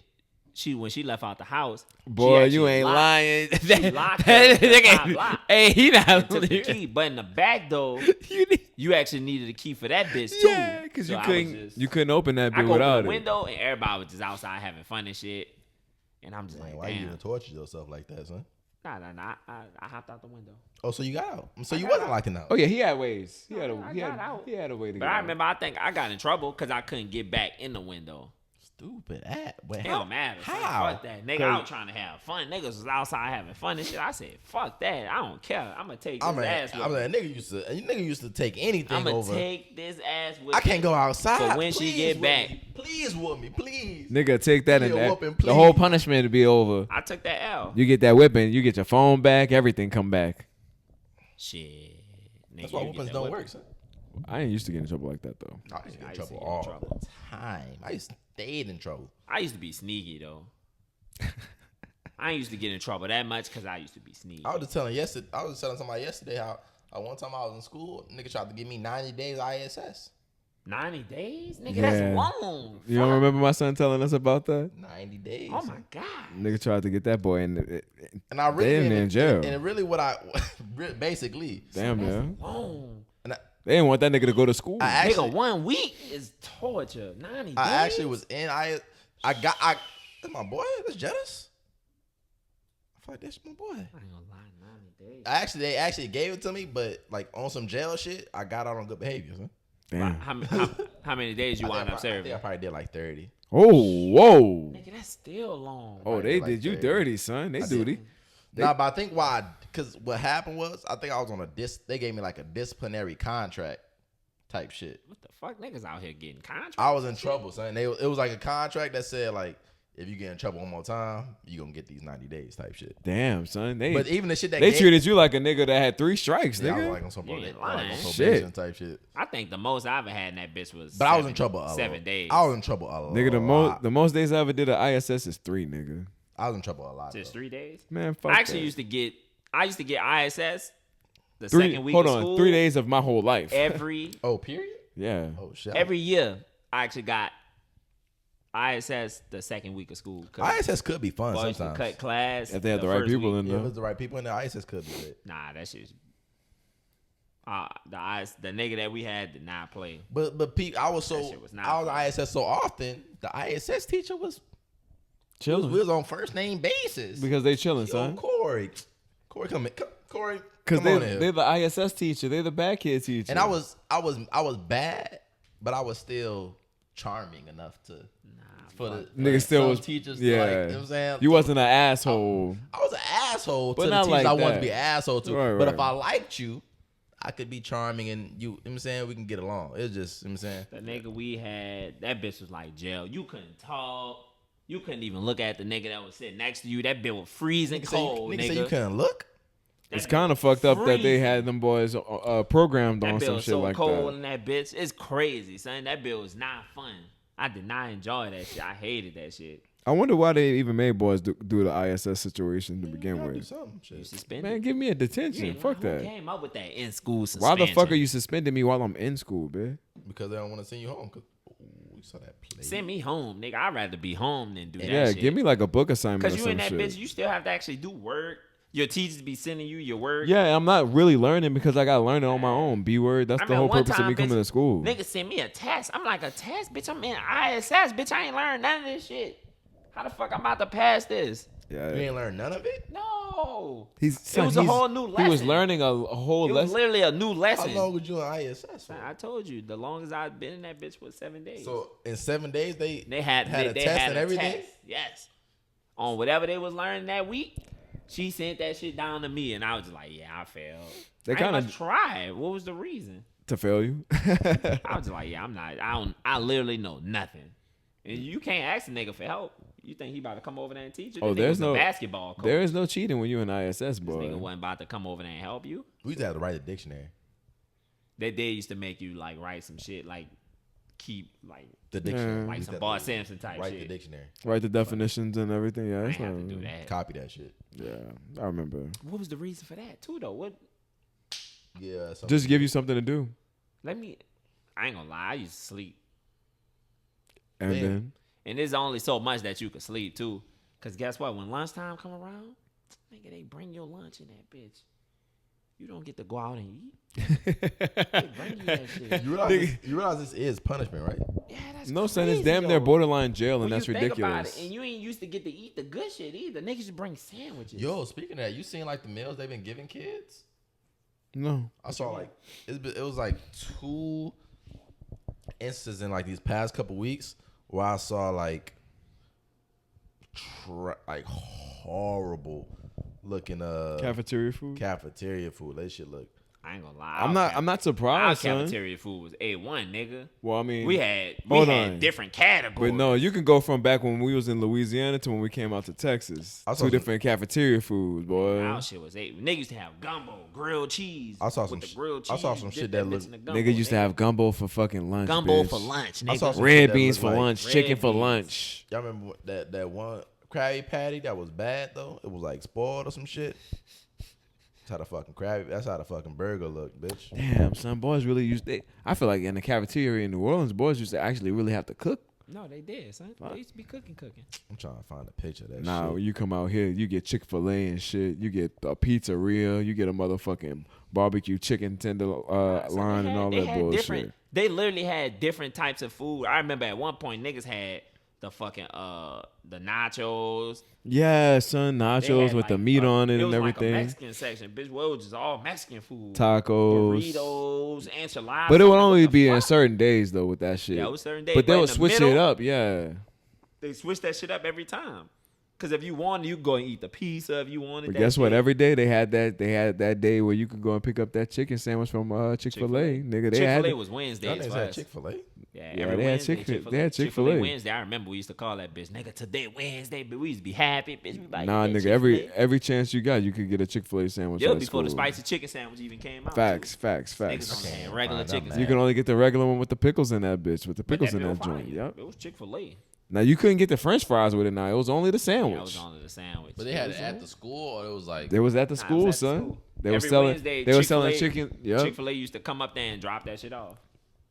when she left out the house, boy, you ain't lying. She locked the top lock. Hey, he not and took the key, but in the back door, you actually needed a key for that bitch too. Yeah, because So you couldn't open that I bitch go without open the it. window and everybody was just outside having fun and shit, and I'm just like, Why you damn. even torture yourself like that, son? Nah. I hopped out the window. Oh, so you got out. So you wasn't locked in the house. Oh yeah, he had ways. He had a way to But get I out. remember I think I got in trouble because I couldn't get back in the window. Stupid ass. But It don't matter. How? Fuck that. Nigga, I was trying to have fun. Niggas was outside having fun and shit. I said, fuck that. I don't care. I'm going to take this ass I'm whipping. like, nigga used to take anything I'm going over. to take this ass whipping. I can't go outside. So when she get whoop back. me. Please whoop me, please. Nigga, take that and Give me a whooping, the whole please. punishment to be over. I took that L. You get that whipping, you get your phone back, everything come back. Shit. Nigga, That's why you get whoopings that don't whipping. work, son. I ain't used to get in trouble like that though. I used to get in I used trouble to get in all trouble. the time. I used to stay in trouble. I used to be sneaky, though. I ain't used to get in trouble that much because I used to be sneaky. I was just telling somebody yesterday how one time I was in school, nigga tried to give me 90 days ISS. 90 days? Nigga, Yeah. that's long. You don't remember my son telling us about that? 90 days. Oh, my God. Nigga tried to get that boy in. And I really They in jail. And really what I basically. Damn, man. Long. And They didn't want that nigga to go to school. Nigga, 1 week is torture. 90 days? I actually was in that's my boy. That's Jettis. I feel like that's my boy. I ain't gonna lie, 90 days. They actually gave it to me, but like on some jail shit, I got out on good behavior. Huh? Damn. How many days you wound up I serving? think I probably did like 30. Oh, whoa. Nigga, that's still long. Oh, they like did you 30. dirty, son. They duty. Nah, but I think because what happened was I think I was on they gave me like a disciplinary contract type shit. What the fuck, niggas out here getting contracts? I was in trouble, son. It was like a contract that said like, if you get in trouble one more time, you gonna get these 90 days type shit. Damn, son. But even the shit that they treated you like a nigga that had 3 strikes, yeah, I nigga. was like on some You ain't like lying. on Shit. probation type shit. I think the most I ever had in that bitch was But I was in trouble a lot. 7 days. I was in trouble a lot. Nigga, the most days I ever did at ISS is 3, nigga. I was in trouble a lot. Just though. 3 days? Man, fuck I actually that. used to get ISS the 3, second week hold of on, school. 3 days of my whole life. Every Oh, period? Yeah. Oh, shit. every year, I actually got ISS the second week of school. ISS could be fun Boys sometimes. could cut class. If they had the right first people week. in Yeah, if there. it's the right people in there, ISS could be lit. Nah, that shit's. The nigga that we had did not play. But Pete, I was That shit was not I was fun. ISS so often. The ISS teacher was Chilling. we was on first name basis. Because they chilling, Yo, son. Corey, come in, Corey, Because come on in. they're the ISS teacher. They're the bad kid teacher. And I was bad, but I was still charming enough to for the Nigga still some was teachers. Yeah. Like, you know what I'm saying? You wasn't an asshole. I was an asshole But to the not teachers like I wanted that. to be an asshole to. Right, but right. if I liked you, I could be charming and you know what I'm saying, we can get along. It's just, you know what I'm saying? The nigga we had, that bitch was like jail. You couldn't talk. You couldn't even look at the nigga that was sitting next to you. That bitch was freezing cold, Nigga nigga. say you couldn't look? It's kind of fucked up that they had them boys programmed on That bill some was shit so like cold that. in that bitch. It's crazy, son. That bill was not fun. I did not enjoy that shit. I hated that shit. I wonder why they even made boys do the ISS situation to begin Gotta do with. something, shit. You suspended. Man, give me a detention. Fuck Who that. came up with that in school Why suspension? the fuck are you suspending me while I'm in school, bitch? Because they don't want to send you home. Cause we saw that play. Send me home, nigga. I'd rather be home than do that Yeah, shit. give me like a book assignment or Because you some in that shit. bitch, you still have to actually do work. Your teachers be sending you your work. Yeah, I'm not really learning because I got to learn it on my own. B word. That's I the remember whole one purpose of me time, coming bitch, to school. Nigga send me a test. I'm like, a test? Bitch, I'm in ISS. Bitch, I ain't learned none of this shit. How the fuck I'm about to pass this? You Yeah. ain't learned none of it? No. It was a whole new He was lesson. learning a whole It was lesson. literally a new How lesson. long was you in ISS for? I told you, the longest I've been in that bitch was 7 days. So in 7 days they Had a they test had and a everything? test. Yes. On whatever they was learning that week, she sent that shit down to me, and I was just like, yeah, I failed. They I kinda- ain't try. What was the reason? To fail you. I was just like, yeah, I'm not. I literally know nothing. And you can't ask a nigga for help. You think he about to come over there and teach you? Oh, This nigga there's was a no basketball coach. There is no cheating when you're in ISS, This nigga boy. wasn't about to come over there and help you. we used to have to write a dictionary. They used to make you like write some shit like keep like The dictionary. Yeah. like We some used to Bart have to Simpson type write shit. the dictionary. Write the definitions and everything. Yeah, I that's ain't not. have to do that. Copy that shit. Yeah, I remember. What was the reason for that too though? What? Yeah. something- Just give you something to do, Let me. I ain't gonna lie. I used to sleep, and Damn. then and there's only so much that you could sleep too. Cause guess what? When lunchtime come around, nigga, they bring your lunch in that bitch. You don't get to go out and eat. They bring you that shit. You realize this is punishment, right? Yeah, that's no, son, it's crazy, damn near though. borderline jail, When and that's you think about ridiculous. it, and you ain't used to get to eat the good shit either. Niggas just bring sandwiches. Yo, speaking of that, you seen like the meals they've been giving kids? No, I saw like it was like 2 instances in like these past couple weeks where I saw like like horrible looking cafeteria food. cafeteria food. That shit look. I ain't gonna lie. I'm not Our surprised, son. cafeteria food was A1, nigga. Well, I mean, We had hold on. different categories. But no, you can go from back when we was in Louisiana to when we came out to Texas. I saw 2 some- different cafeteria foods, boy. Our shit was A. Niggas used to have gumbo, grilled cheese. I saw with some the sh- grilled I cheese. saw some dip shit that that bitch looked- in the gumbo, Niggas used to nigga. have gumbo for fucking lunch. gumbo bitch. for lunch, I saw nigga. some Red shit that beans looked for like- lunch, Red chicken for beans. lunch. Y'all remember that one Krabby Patty that was bad though? It was like spoiled or some shit. That's how the fucking Krabby. That's how the fucking burger looked, bitch. Damn, son, boys really used. I feel like in the cafeteria in New Orleans, boys used to actually really have to cook. No, they did, son. They used to be cooking. I'm trying to find a picture of that Nah, shit. when you come out here, you get Chick-fil-A and shit. You get a pizzeria. You get a motherfucking barbecue chicken tender So line and all they that had bullshit. different. They literally had different types of food. I remember at one point niggas had the fucking the nachos. Yeah, son, They nachos had with the like meat on it was and like everything. a Mexican section, bitch. Well, it was just all Mexican food. Tacos. Burritos, enchiladas. But it would I'm like, only what the be in fuck? certain days though with that shit. Yeah, it was certain days. But they in would the switch middle, it up, yeah. They switched that shit up every time. Because if you wanted, you could go and eat the pizza if you wanted. But that guess what? shit. Every day they had that day where you could go and pick up that chicken sandwich from Chick-fil-A. Nigga, they had Chick-fil-A was Wednesdays. Y'all niggas had Chick-fil-A? Yeah, Yeah, every they had Wednesday, Chick-fil-A. They had Chick-fil-A. Wednesday. I remember we used to call that bitch, nigga, today Wednesday, but we used to be happy, bitch. We like, Nah, yeah, nigga, Chick-fil-A. every chance you got, you could get a Chick-fil-A sandwich. Yeah, at before the school. spicy chicken sandwich even came out. Facts. Niggas only had regular chicken You sandwich. can only get the regular one with the pickles in that bitch, with the But pickles in bill that fire, joint. Yep. It was Chick-fil-A. Now you couldn't get the French fries with it. Now it was only the Yeah, sandwich. it was only the sandwich. But they had it at the school, or it was like They was at the Nah, it school, was at the son. school. They were Every selling. Wednesday, They were selling Chick-fil-A- chicken. Yep. Chick-fil-A used to come up there and drop that shit off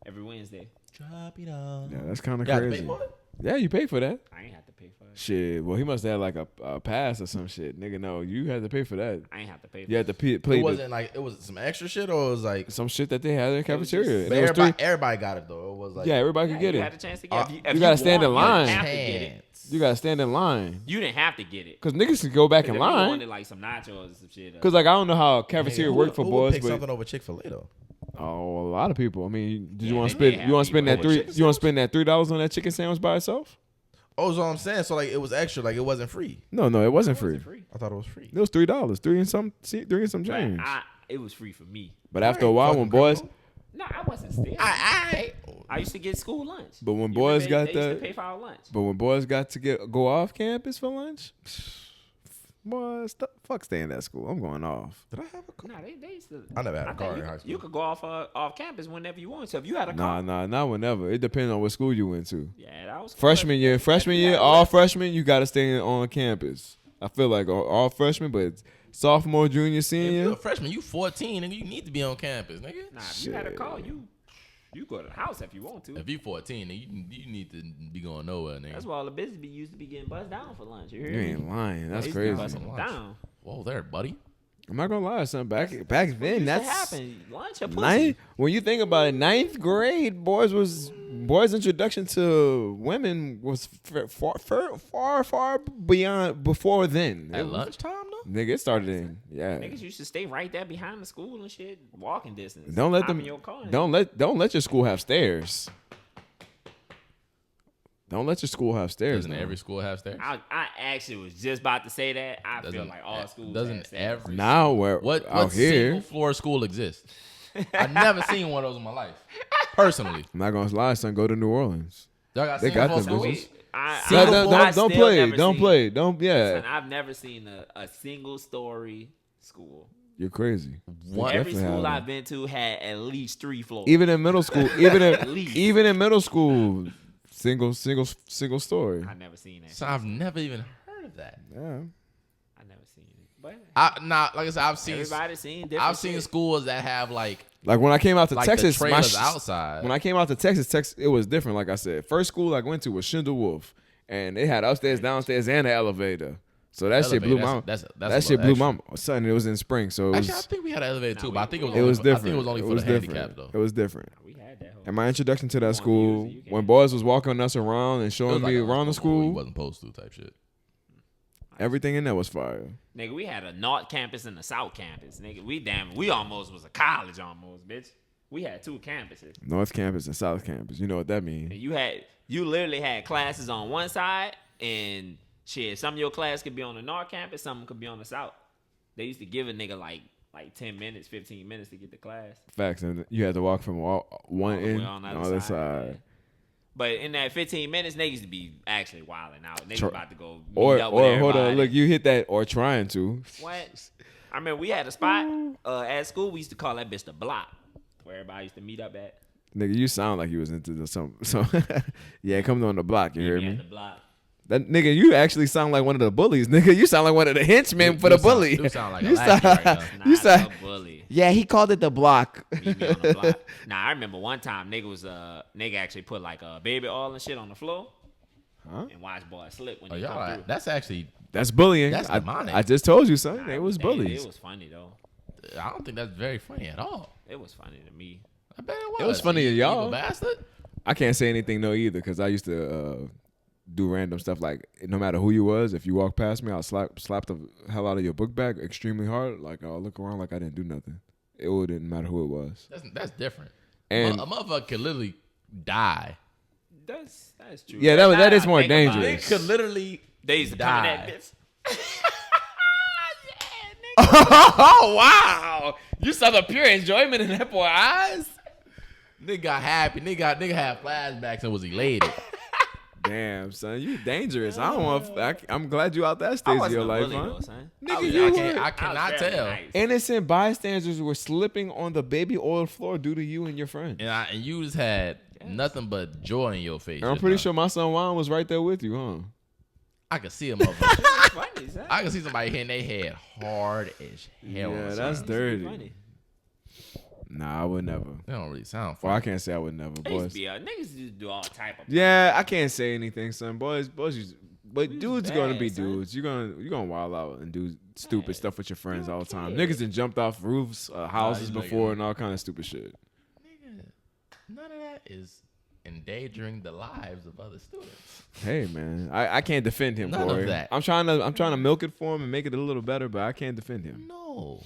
every Wednesday. drop it on. Yeah, that's kind of You got to crazy. pay for it? Yeah, you pay for that. I ain't have to pay for it. Shit. Well, he must have had like a pass or some shit. Nigga, no, you had to pay for that. I ain't have to pay for You it. had to play It wasn't like it was some extra shit, or it was like some shit that they had in the was cafeteria. just- And but it was everybody got it though. It was like yeah, everybody Yeah, could get you it. had a chance to get it. If you gotta stand in want, line. You didn't have to get it. You gotta stand in line. You didn't have to get it. Cause niggas could go back in If you line. wanted like some nachos or some shit. Cause like I don't know how Nigga, cafeteria who work for would boys, pick but something over Chick-fil-A though. oh, a lot of people. I mean, did you Yeah, want to they may spend? have You want to spend people that with three? chicken You want to spend that $3 on that chicken sandwich by itself? Oh, so I'm saying, so like it was extra, like it wasn't free. No, it wasn't It free. wasn't free. I thought it was free. It was $3, three and some But change. it was free for me. But after a while, when boys, No, I wasn't still. I I used to get school lunch. but when You boys remember got they used the, to pay for our lunch. but when boys got to go off campus for lunch, boy, fuck staying at school. I'm going off. Did I have a car? Nah, they used to. I never had a I car think in high school. you could go off campus whenever you want. So if you had a Nah, car, not whenever. It depends on what school you went to. yeah, that was Freshman year, Yeah, all freshmen, you got to stay on campus. I feel like all freshmen, but sophomore, junior, If you're senior, a freshman, you 14, and you need to be on campus, nigga. Nah, if you had a car, you go to the house if you want to. If you 14, then you need to be going nowhere, nigga. That's why all the business used to be getting buzzed down for lunch. You hear you me? ain't lying. That's They used to be crazy. buzzing them down. Whoa there, buddy. I'm not gonna lie, son. Back What then, used to that's happen. Lunch or pussy. ninth. When you think about it, ninth grade, boys' introduction to women was far beyond before then. At lunchtime, though? Nigga, it started in Niggas used to stay right there behind the school and shit, walking distance. Don't let Hop in them. your car and- Don't let your school have stairs. Don't let your school have stairs. Doesn't no. every school have stairs? I actually was just about to say that. I feel like all schools Doesn't have stairs. every Now where what out single here? floor school exists? I've never seen one of those in my life, personally. I'm not gonna lie, son. Go to New Orleans. Y'all got They single got floor them schools? bitches. I Don't still play. never Don't seen- play. Don't. Yeah, Listen, I've never seen a single story school. you're crazy. What? They Every definitely school have I've been to had at least 3 floors. Even in middle school, At least. even in middle school, single story. I never seen that. So I've never even heard of that. Yeah. I never seen it. But Like I said, I've seen different I've seen shit. schools that have like Like when I came out to the Texas, trailers outside. when I came out to Texas, it was different. Like I said, first school I went to was Schindler Wolf, and they had upstairs, downstairs, and an elevator. So that shit blew my. That's That shit blew my. Son, it was in spring, so it was. Actually, I think we had an elevator too, but I think it was It was only, different. I think it was only for the handicap though. It was different. We had that whole. And my introduction to that wanna school, use it, you can. when boys was walking us around and It was showing like me a around the You school, wasn't supposed to type shit. everything in there was fire. Nigga, we had a North campus and a South campus. Nigga, we almost was a college almost, bitch. We had 2 campuses. North campus and South campus. You know what that means? And you literally had classes on one side, and shit, some of your class could be on the North campus, some could be on the South. They used to give a nigga like 10 minutes, 15 minutes to get to class. Facts, and you had to walk from one All the way end on to the the other other side, side. But in that 15 minutes, niggas used to be actually wilding out. Niggas Tr- about to go meet Or up with hold on, everybody. look, you hit that or trying to. What? I remember we had a spot at school. We used to call that bitch the block, where everybody used to meet up at. Nigga, you sound like you was into some. Yeah, coming on the block. You hear Meet me me? at the block. That nigga, you actually sound like one of the bullies, nigga. You sound like one of the henchmen for the bully. You sound like a You lackey right now. Nah, You sound- a bully. Yeah, he called it the block. Meet me on the block. Nah, I remember one time nigga actually put like baby oil and shit on the floor. Huh? And watch boys slip when Oh, they come y'all, through. that's actually. That's bullying. That's demonic. I just told you, son. Nah, They was hey, bullies. It was funny though. I don't think that's very funny at all. It was funny to me. I bet it was. It was funny to You y'all. evil bastard. I can't say anything no either because I used to do random stuff like no matter who you was, if you walk past me, I'll slap the hell out of your book bag extremely hard. Like I'll look around like I didn't do nothing. It wouldn't matter who it was. That's different. And a motherfucker could literally die. That's true. Yeah, that is more Think about it. They dangerous. could literally They used to come in that died. bitch. Oh wow! You saw the pure enjoyment in that boy's eyes. Nigga got happy. Nigga had flashbacks and was elated. Damn, son, you dangerous. I don't want. I'm glad you out that stage of your life, huh? Though, son. Nigga, I cannot tell. Nice. Innocent bystanders were slipping on the baby oil floor due to you and your friend. And you just had nothing but joy in your face. I'm pretty sure my son Juan was right there with you, huh? I could see a motherfucker. Funny, son. I can see somebody hitting their head hard as hell. Yeah, son. that's dirty. Funny. Nah, I would never. That don't really sound Well, funny. I can't say I would never, They used boys. to be niggas used to do all type of. Yeah, I can't say anything, son. Boys, but Dudes dudes bad, gonna be son. dudes. You're gonna wild out and do stupid Hey, stuff with your friends you're all a the time. kid. Niggas done jumped off roofs, houses you before, niggas- and all kind of stupid shit. Nigga, none of that is endangering the lives of other students. Hey man, I can't defend him, None of Corey. that. I'm trying to milk it for him and make it a little better, but I can't defend him. No.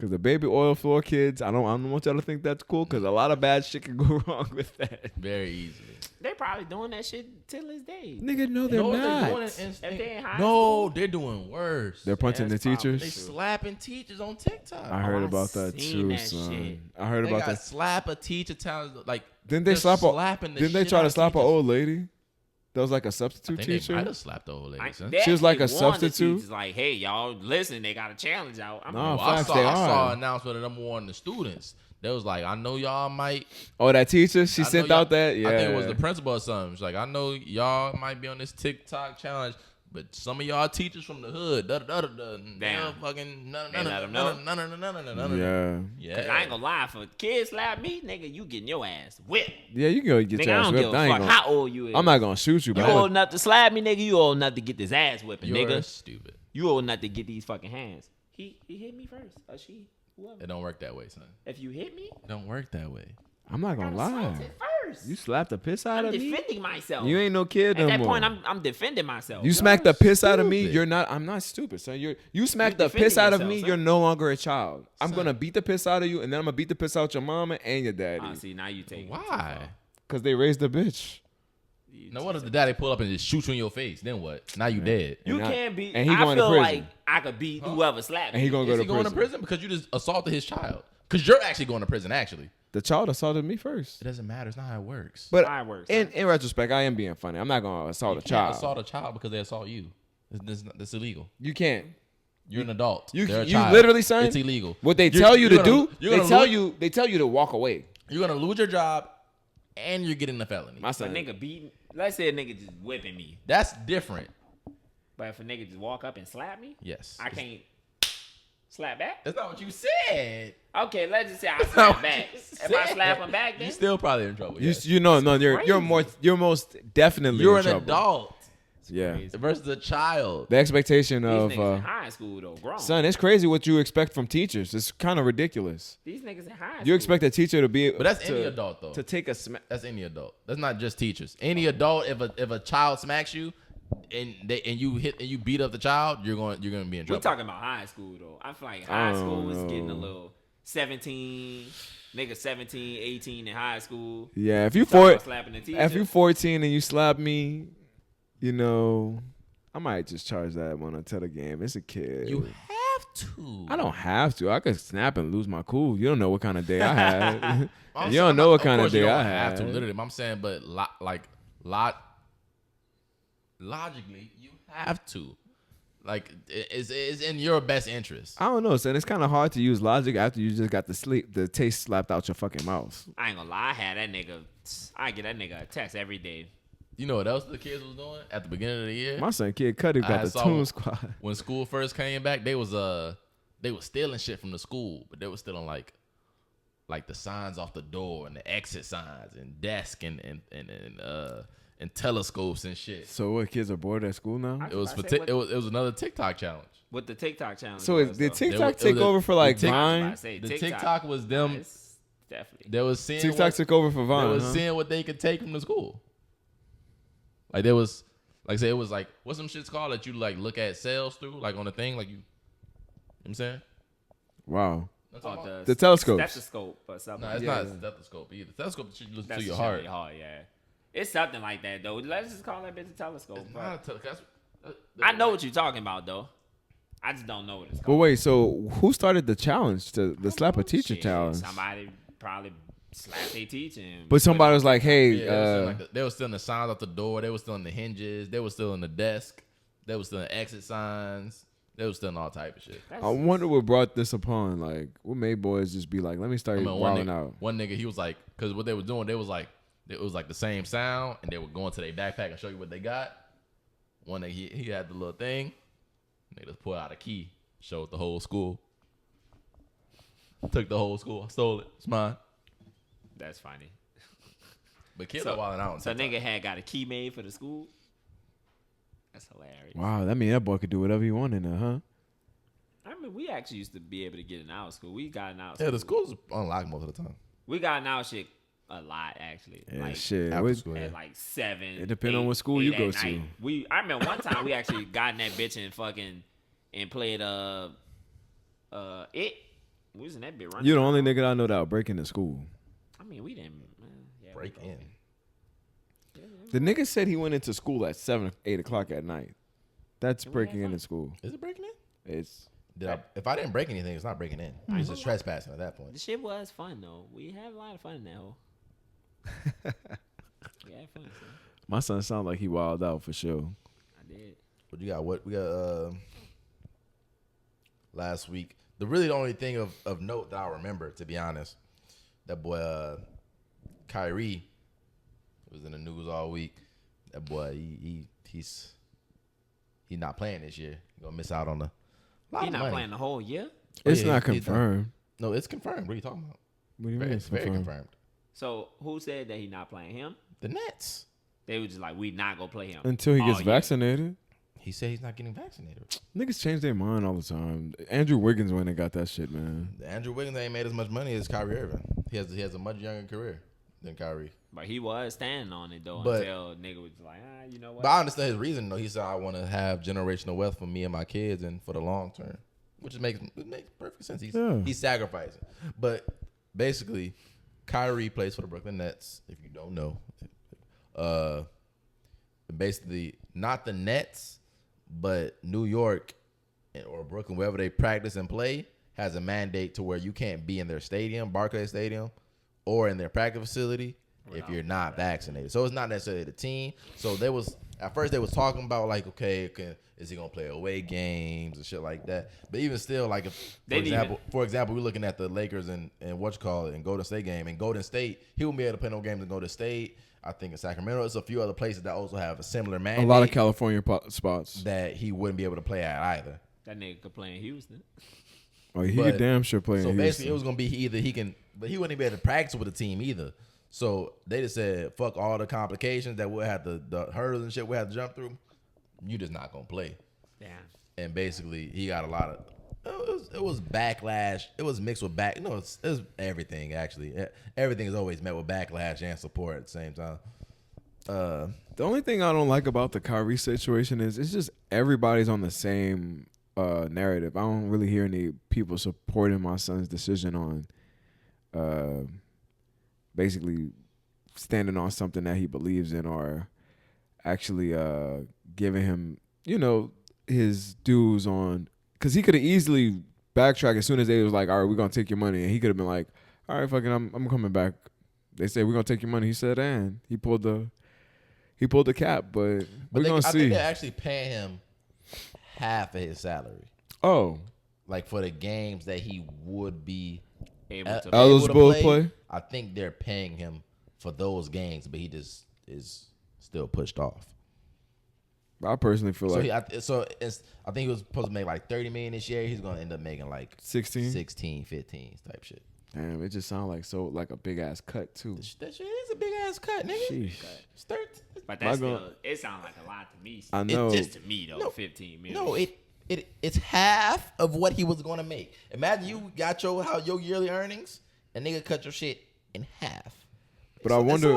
Cause the baby oil floor kids, I don't want y'all to think that's cool. Cause a lot of bad shit can go wrong with that. Very easily. They probably doing that shit till this day. Nigga, no, they're No, not. doing If they in high no, school. they're doing worse. They're punching the that's probably teachers. They true. slapping teachers on TikTok. I heard I about that seen too, that son. shit. I heard They about got that. slap a teacher challenge. Like, Didn't they they're slap slapping the Didn't they shit try out to of slap an teachers. old lady? That was like a I substitute think they teacher. might have slapped the old lady. son. They She was like a actually warned the substitute? teachers, like, hey, y'all, listen, they got a challenge out. I'm Nah, like, Well, facts, I they saw are. an announcement of them warning the students. They was like, I know y'all might. Oh, that teacher, she I know sent y'all- out that. Yeah, I think it was the principal or something. She's like, I know y'all might be on this TikTok challenge, but some of y'all teachers from the hood, Damn. fucking none They let 'em know? Yeah, Cause I ain't gonna lie, for kids slap me, nigga, you getting your ass whipped. yeah. You can go get Nigga, your I ass don't give whipped. a I ain't fuck gonna. how old you is. I'm not gonna shoot you, You but old enough to slap me, nigga. You old enough to get this ass whipping, You're nigga. stupid. You old enough to get these fucking hands. He hit me first, or she, whoever. It don't work that way, son. If you hit me, It don't work that way. I'm not gonna lie. assaulted first. You slapped the piss out I'm of me. defending myself. You ain't no kid At no that more. point, I'm defending myself. You smacked the piss out of me. stupid. You're not. I'm not stupid, son. You smacked You're the piss out of defending me. yourself, You're son. no longer a child. I'm gonna beat the piss out of you, and then I'm gonna beat the piss out your mama and your daddy, See, now you take Why? cause they raised the bitch. Now, what if the daddy pull up and just shoot you in your face? Then what? Now you dead. You And I- can't beat. and he I going to feel prison. like I could beat whoever slapped And me. he gonna go Is to he going to prison because you just assaulted his child? Because you're actually going to prison, actually. The child assaulted me first. It doesn't matter. It's not how it works. But How it works, in retrospect, I am being funny. I'm not gonna assault a You can't child. assault a child because they assault you. That's illegal. You can't. You're an adult. You They're a you child. literally, son. It's illegal. What they You're- tell you you're to gonna- do, you're they gonna tell lose- you to walk away. You're gonna lose your job, and you're getting a felony. My If a son. nigga beating, let's say a nigga just whipping me, That's different. but if a nigga just walk up and slap me, Yes. I can't slap back. That's not what you said. Okay, let's just say I not slap what back. you If I said. slap him back, then You still probably in trouble. You yes. you know no you're most definitely You're in an trouble. adult Yeah. crazy. versus a child. The expectation These of niggas in high school though, grown. son, it's crazy what you expect from teachers. It's kind of ridiculous. These niggas in high school. You expect a teacher to be But that's to, any adult though. to take a smack. That's any adult. That's not just teachers. Any adult, if a child smacks you, and you beat up the child, you're gonna be in We're trouble. talking about high school though. I feel like I high don't school was getting a know. little 17, nigga 17, 18 in high school. Yeah, if you Talking for about slapping the teacher. if you 14 and you slap me, you know, I might just charge that one on Telegame. It's a kid. You have to. I don't have to. I could snap and lose my cool. You don't know what kind of day I had. I'm you saying- don't know what kind of course you day don't I have had. to, literally. I'm saying, but logically, you have to. Like, it's in your best interest. I don't know, son. It's kind of hard to use logic after you just got the taste slapped out your fucking mouth. I ain't gonna lie, I had that nigga. I get that nigga a text every day. You know what else the kids was doing at the beginning of the year? My son, Kid Cudi, got I the saw Toon Squad. When school first came back, they was stealing shit from the school, but they was stealing like the signs off the door and the exit signs and desk and telescopes and shit. So what? Kids are bored at school now. It was I for say what- it was another TikTok challenge. With the TikTok challenge. So was, did though. TikTok It was take over for like the Tik- Vine? The TikTok was them. It's definitely. They was seeing TikTok what, took over for they Vine. was huh? seeing what they could take from the school. Like there was, like say it was like what's some shit's called that you like look at sales through like on the thing like you. You know what I'm saying? Wow. That's Oh, all. The telescopes. Stethoscope or something. No, it's Yeah. not a stethoscope either. Stethoscope you listen That's to your the shit heart. they hard, yeah. It's something like that though. Let's just call that bitch a telescope. It's not a telescope. I know what you're talking about though. I just don't know what it's But called. wait, so who started the challenge to the slap a teacher Shit, challenge? Somebody probably slapped their teacher. But somebody was like, "Hey, they were still in the signs out the door. They were still in the hinges. They were still in the desk. They were still in exit signs. They were still in all type of shit. I wonder what brought this upon. Like, what made boys just be like, let me start wilding out? One nigga, he was like, because what they were doing, they was like, it was like the same sound, and they would go into their backpack and show you what they got. One nigga, he had the little thing. Nigga just pulled out a key, showed the whole school. Took the whole school, stole it. It's mine. That's funny. But kids are wilding out. So nigga had got a key made for the school. That's hilarious. Wow, that mean that boy could do whatever he wanted now, huh? I mean, we actually used to be able to get in our school. We got in our Yeah, school. the school's unlocked most of the time. We got in our shit a lot, actually. Yeah, like, shit. after school, At like 7. It depend on what school you go to. I remember one time we actually got in that bitch and played it. We was in that bitch running. You're the only nigga I know that would break into school. I mean, we didn't Break in. The nigga said he went into school at 7, 8 o'clock at night. That's we breaking have into school. Is it breaking in? It's If I didn't break anything, it's not breaking in. It's just trespassing at that point. The shit was fun though. We had a lot of fun in that hole. We had fun. So my son sound like he wild out for sure. I did. What you got? What we got? Last week, the only thing of note that I remember, to be honest, that boy Kyrie was in the news all week. That boy, he's not playing this year. He's gonna miss out on a lot He of not money. playing the whole year. It's yeah, not he's confirmed. No, it's confirmed. What are you talking about? What do you mean It's very confirmed. So who said that he not playing him? The Nets. They were just like, we not gonna play him Until he all gets year. vaccinated. He said he's not getting vaccinated. Niggas change their mind all the time. Andrew Wiggins went and got that shit, man. Andrew Wiggins ain't made as much money as Kyrie Irving. He has a much younger career than Kyrie. But he was standing on it though But- until nigga was like, you know what? But I understand his reason though. He said, I want to have generational wealth for me and my kids and for the long term, which makes perfect sense. He's sacrificing. But basically, Kyrie plays for the Brooklyn Nets. If you don't know, basically not the Nets, but New York or Brooklyn, wherever they practice and play, has a mandate to where you can't be in their stadium, Barclays Stadium, or in their practice facility if you're not vaccinated. So it's not necessarily the team. So at first they was talking about like, okay, is he gonna play away games and shit like that? But even still, like if, for example, we're looking at the Lakers and Golden State game. In Golden State, he won't be able to play no games in Golden State. I think in Sacramento, there's a few other places that also have a similar mandate. A lot of California spots that he wouldn't be able to play at either. That nigga could play in Houston. Oh, he could damn sure play in So Houston. basically, it was gonna be either he can, but he wouldn't be able to practice with the team either. So they just said, fuck all the complications that we'll have the hurdles and shit we have to jump through. You just not gonna play. Damn. And basically, he got a lot of. It was backlash. It was mixed with it was everything actually. Everything is always met with backlash and support at the same time. The only thing I don't like about the Kyrie situation is it's just everybody's on the same narrative. I don't really hear any people supporting my son's decision on basically standing on something that he believes in or actually giving him, his dues on. Because he could have easily backtracked as soon as they was like, all right, we're going to take your money. And he could have been like, all right, fucking, I'm coming back. They said, we're going to take your money. He said, and he pulled the cap, but we're going to see. I think they're actually paying him half of his salary. Oh. Like for the games that he would be eligible to play. I think they're paying him for those games, but he just is still pushed off. I personally feel like I think he was supposed to make like $30 million this year. He's gonna end up making like 16, 15 type shit. Damn, it just sounds like a big ass cut too. That shit is a big ass cut, nigga. Sheesh. It's 13. But that's still, it sounds like a lot to me. I know. It's just to me though, 15 million. No, it's half of what he was gonna make. Imagine you got your yearly earnings, and nigga cut your shit in half. But I wonder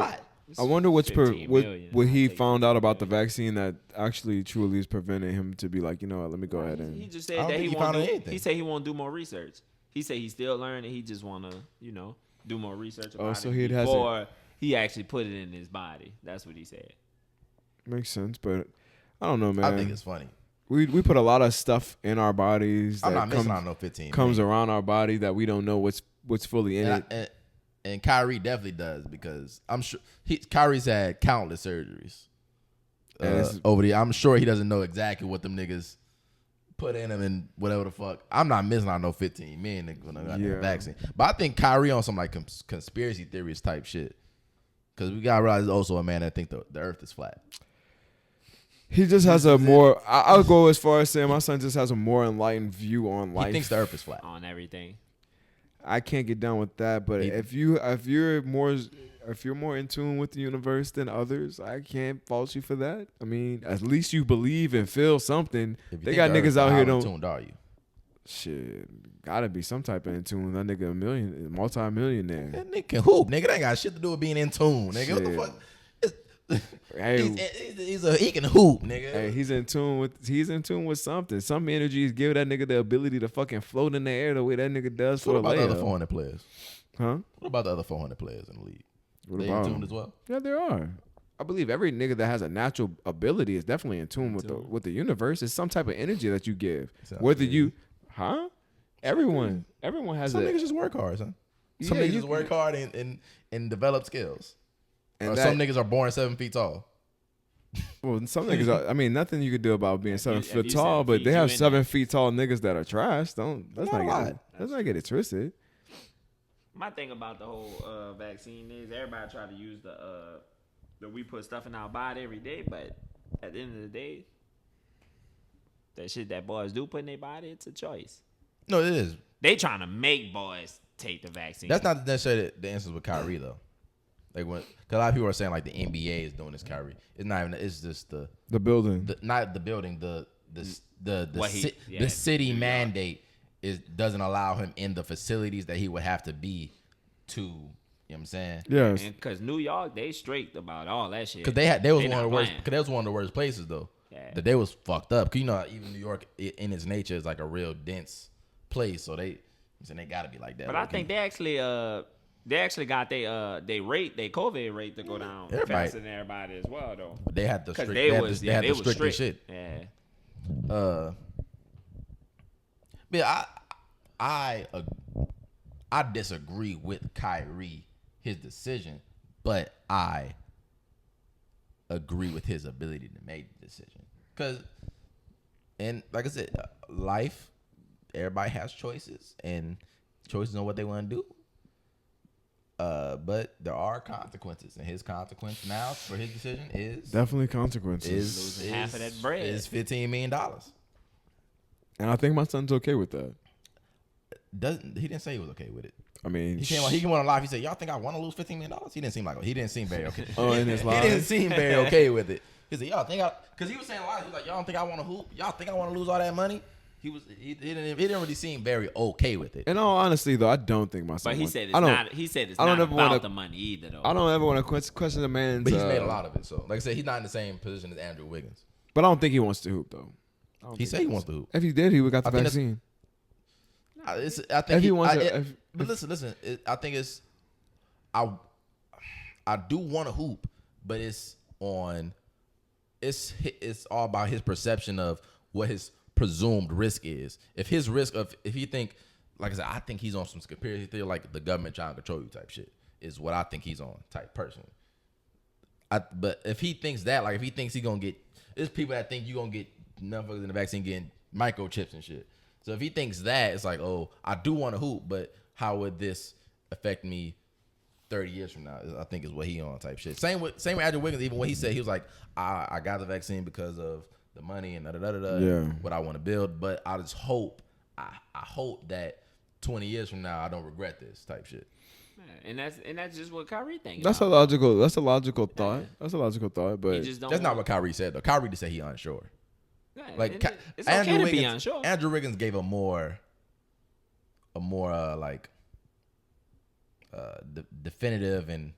what's what he found out about the million. vaccine that actually truly is preventing him to be like, let me go ahead and. He just said that he said he won't do more research. He said he's still learning. He just want to, do more research about so it he before he actually put it in his body. That's what he said. Makes sense, but I don't know, man. I think it's funny. We put a lot of stuff in our bodies I'm that not missing out no 15. comes man. around our body that we don't know what's fully in it. And Kyrie definitely does because I'm sure Kyrie's had countless surgeries over the. I'm sure he doesn't know exactly what them niggas put in him and whatever the fuck. I'm not missing out no 15 million niggas when I got the vaccine. But I think Kyrie on some like conspiracy theorist type shit because we gotta realize he's also a man that think the Earth is flat. He just has a more. I'll go as far as saying my son just has a more enlightened view on life. He thinks the Earth is flat on everything. I can't get down with that, but if you're more in tune with the universe than others, I can't fault you for that. I mean, at least you believe and feel something. They got niggas out here don't. How in tune are you? Shit, gotta be some type of in tune. That nigga multi-millionaire. That nigga can hoop. Nigga, that ain't got shit to do with being in tune. Nigga, what the fuck? Hey, he can hoop, nigga. Hey, he's in tune with something. Some energies give that nigga the ability to fucking float in the air the way that nigga does for What a about the layup. other 400 players? Huh? What about the other 400 players in the league? What They about in tune him? as well? Yeah, there are. I believe every nigga that has a natural ability is definitely in tune with the universe. It's some type of energy that you give. Whether you, everyone has Some a. niggas just work hard, son. Some Yeah, niggas you- just work hard and develop skills. And Or that- some niggas are born 7 feet tall. Well, some niggas are. I mean, nothing you could do about being 7 if foot you tall, 7 but feet, they you have in 7 there. feet tall niggas that are trash. Let's Not a lot. not get it twisted. My thing about the whole vaccine is everybody try to use the we put stuff in our body every day, but at the end of the day, that shit that boys do put in their body, it's a choice. No, it is. They trying to make boys take the vaccine. That's not necessarily the answers with Kyrie though. Like when, cause a lot of people are saying like the NBA is doing this Kyrie. It's not even. It's just The building. not the building. The Yeah, city mandate doesn't allow him in the facilities that he would have to be to. You know what I'm saying? Yes. And because New York, they straight about all that shit. Cause they was one not of the worst. playing. Cause that was one of the worst places though. Yeah. That they was fucked up. Cause you know even New York in its nature is like a real dense place. So they gotta be like that. But I think they actually got they COVID rate to go down faster than everybody as well though. But they had the Because strict. They had the was strictest strict. shit. Yeah. But I disagree with Kyrie, his decision, but I agree with his ability to make the decision. And like I said, life, everybody has choices and choices on what they want to do. But there are consequences, and his consequence now for his decision is Definitely consequences. Losing half of that bread. Is $15 million. And I think my son's okay with that. He didn't say he was okay with it. I mean, He came on live. He said, "Y'all think I want to lose $15 million?" He didn't seem very okay. Oh, in his live? He didn't seem very okay with it. He said, "Y'all think because he was saying live. He was like, "Y'all don't think I want to hoop? Y'all think I want to lose all that money?" He didn't really seem very okay with it. in all honesty, though, I don't think my son. But he wants- said I don't- it's I don't not ever about wanna- the money either though. I don't ever want to question the man's. But he's made a lot of it. So, like I said, he's not in the same position as Andrew Wiggins. But I don't think he wants to hoop though. He said he wants to hoop. If he did, he would got the I think that's- vaccine. I think If he wants but listen. I think it's. I do want to hoop, but it's all about his perception of what his presumed risk is. If his risk if he think, like I said, I think he's on some conspiracy theory, like the government trying to control you type shit is what I think he's on type personally. But if he thinks that, like if he thinks he gonna get, there's people that think you gonna get motherfuckers in the vaccine getting microchips and shit. So if he thinks that, it's like, oh, I do want to hoop, but how would this affect me 30 years from now? I think is what he on type shit. Same with Andrew Wiggins. Even what he said, he was like, I got the vaccine because of the money and what I want to build. But I just hope, I hope that 20 years from now I don't regret this type shit. Yeah, and that's just what Kyrie thinks. That's a logical thought. That's a logical thought, but That's not what Kyrie said though. Kyrie just said he unsure. Yeah, Like it's Andrew okay to Wiggins, be unsure. Andrew Wiggins gave a more definitive and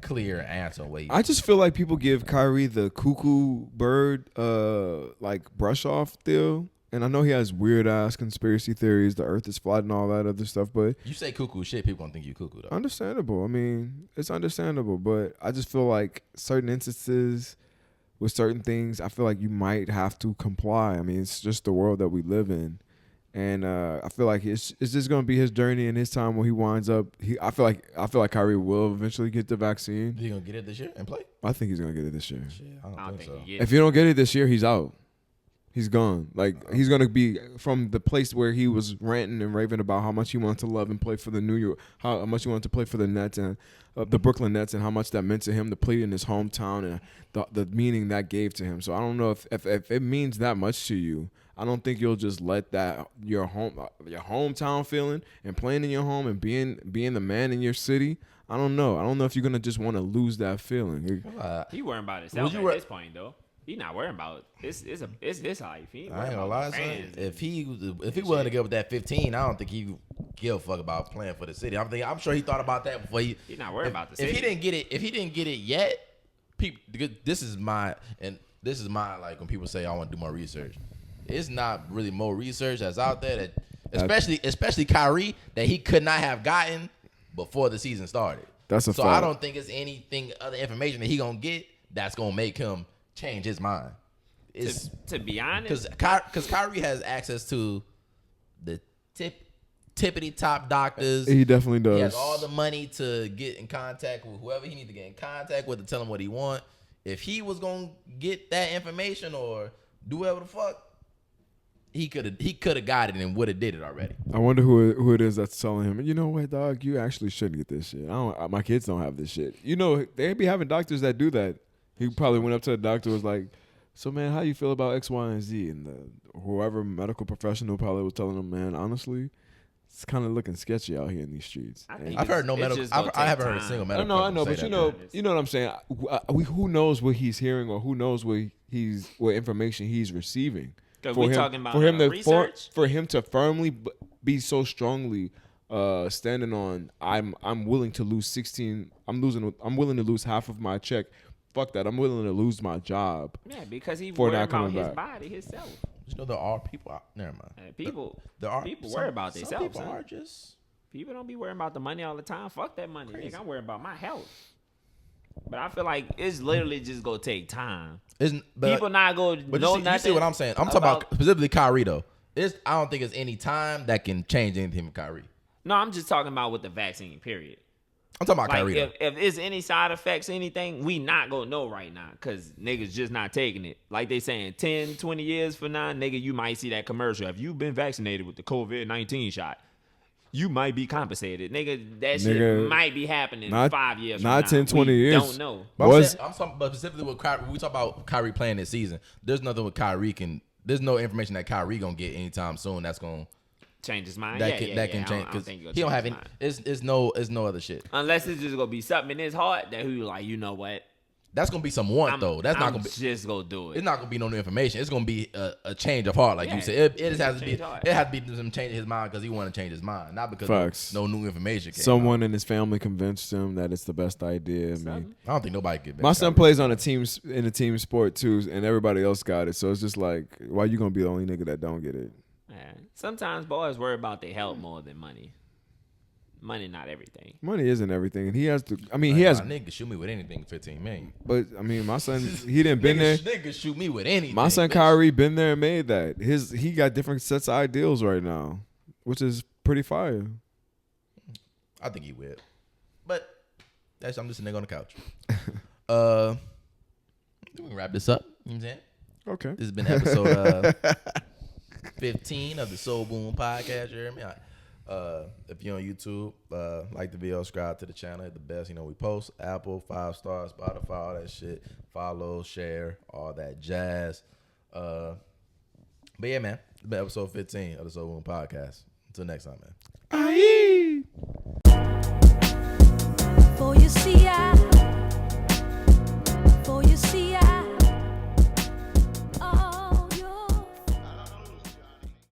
clear answer. I just feel like people give Kyrie the cuckoo bird like brush off deal And I know he has weird ass conspiracy theories, the earth is flat and all that other stuff, but You say cuckoo shit, people gonna think you cuckoo though. understandable. I mean, it's understandable, but I just feel like certain instances with certain things, I feel like you might have to comply. I mean, it's just the world that we live in. And I feel like it's just gonna be his journey and his time when he winds up. I feel like Kyrie will eventually get the vaccine. Is he gonna get it this year and play? I think he's gonna get it this year. Shit, I don't think so. If you don't get it this year, he's out. He's gone. Like he's gonna be from the place where he was ranting and raving about how much he wanted to love and play for the New York, how much he wanted to play for the Nets and the Brooklyn Nets, and how much that meant to him to play in his hometown and the meaning that gave to him. So I don't know if it means that much to you. I don't think you'll just let that your hometown feeling and playing in your home and being the man in your city. I don't know. I don't know if you're gonna just want to lose that feeling. He worrying about himself at this point though. He not worrying about it's his life. He ain't I ain't gonna lie, son. If he willing to give up that 15, I don't think he give a fuck about playing for the city. I'm sure he thought about that before he not worried about the city. If he didn't get it yet, people. This is my like when people say I want to do more research. It's not really more research that's out there that especially Kyrie that he could not have gotten before the season started. That's a so fact. I don't think it's anything other information that he gonna get that's gonna make him change his mind. To be honest, because Kyrie has access to the tippity top doctors. He definitely does. He has all the money to get in contact with whoever he needs to get in contact with to tell him what he want. If he was gonna get that information or do whatever the fuck, he could have got it and would have did it already. I wonder who it is that's telling him, you know what, dog, you actually shouldn't get this shit. My kids don't have this shit. You know, they be having doctors that do that. He probably went up to the doctor and was like, so, man, how you feel about X, Y, and Z? And whoever medical professional probably was telling him, man, honestly, it's kind of looking sketchy out here in these streets. I've heard no medical. I haven't heard a single medical. I know, but you know what I'm saying. Who knows what he's hearing or who knows what information he's receiving? For him, talking about research? For him to firmly be so strongly standing on, I'm willing to lose 16. I'm willing to lose half of my check. Fuck that. I'm willing to lose my job. Yeah, because he worried about his body himself. You know, there are people out. Never mind. People some, worry about themselves. People are just. People don't be worrying about the money all the time. Fuck that money. Nigga, I'm worried about my health. But I feel like it's literally just gonna take time. People not gonna know nothing. You see what I'm saying? I'm talking about specifically Kyrie though. I don't think it's any time that can change anything with Kyrie. No, I'm just talking about with the vaccine. Period. I'm talking about like Kyrie. If there's any side effects, anything, we not gonna know right now because niggas just not taking it. Like they saying 10, 20 years from now, nigga, you might see that commercial. If you've been vaccinated with the COVID-19 shot, you might be compensated. Nigga, that shit might be happening 5 years from now. Not 10, 20 years. Don't know. But I'm talking but specifically with Kyrie. When we talk about Kyrie playing this season, there's nothing with Kyrie there's no information that Kyrie gonna get anytime soon that's gonna change his mind. That can change because he don't have any. It's no other shit. Unless it's just gonna be something in his heart that he like, you know what? That's gonna be some want though. That's not gonna be just go do it. It's not gonna be no new information. It's gonna be a change of heart, like you said. It has to be. It has to be some change in his mind because he want to change his mind, not because no new information. Someone in his family convinced him that it's the best idea. I don't think nobody get. My son plays on a team sport too, and everybody else got it. So it's just like, why you gonna be the only nigga that don't get it? Sometimes boys worry about their health more than money. Money not everything. Money isn't everything, and he has to. I mean, he has. My nigga shoot me with anything. 15 million. But I mean, my son, he didn't been there. Nigga shoot me with anything. My son Kyrie been there and made that. He got different sets of ideals right now, which is pretty fire. I think he will, but I'm just a nigga on the couch. We can wrap this up. You know what I'm saying? Okay. This has been episode 15 of the Soul Boom podcast. You hear me? If you're on YouTube, like the video, subscribe to the channel. Hit the best. You know, we post Apple, 5 stars, Spotify, all that shit. Follow, share, all that jazz. But yeah, man, it's been episode 15 of the Soul Boom podcast. Until next time, man. Aye.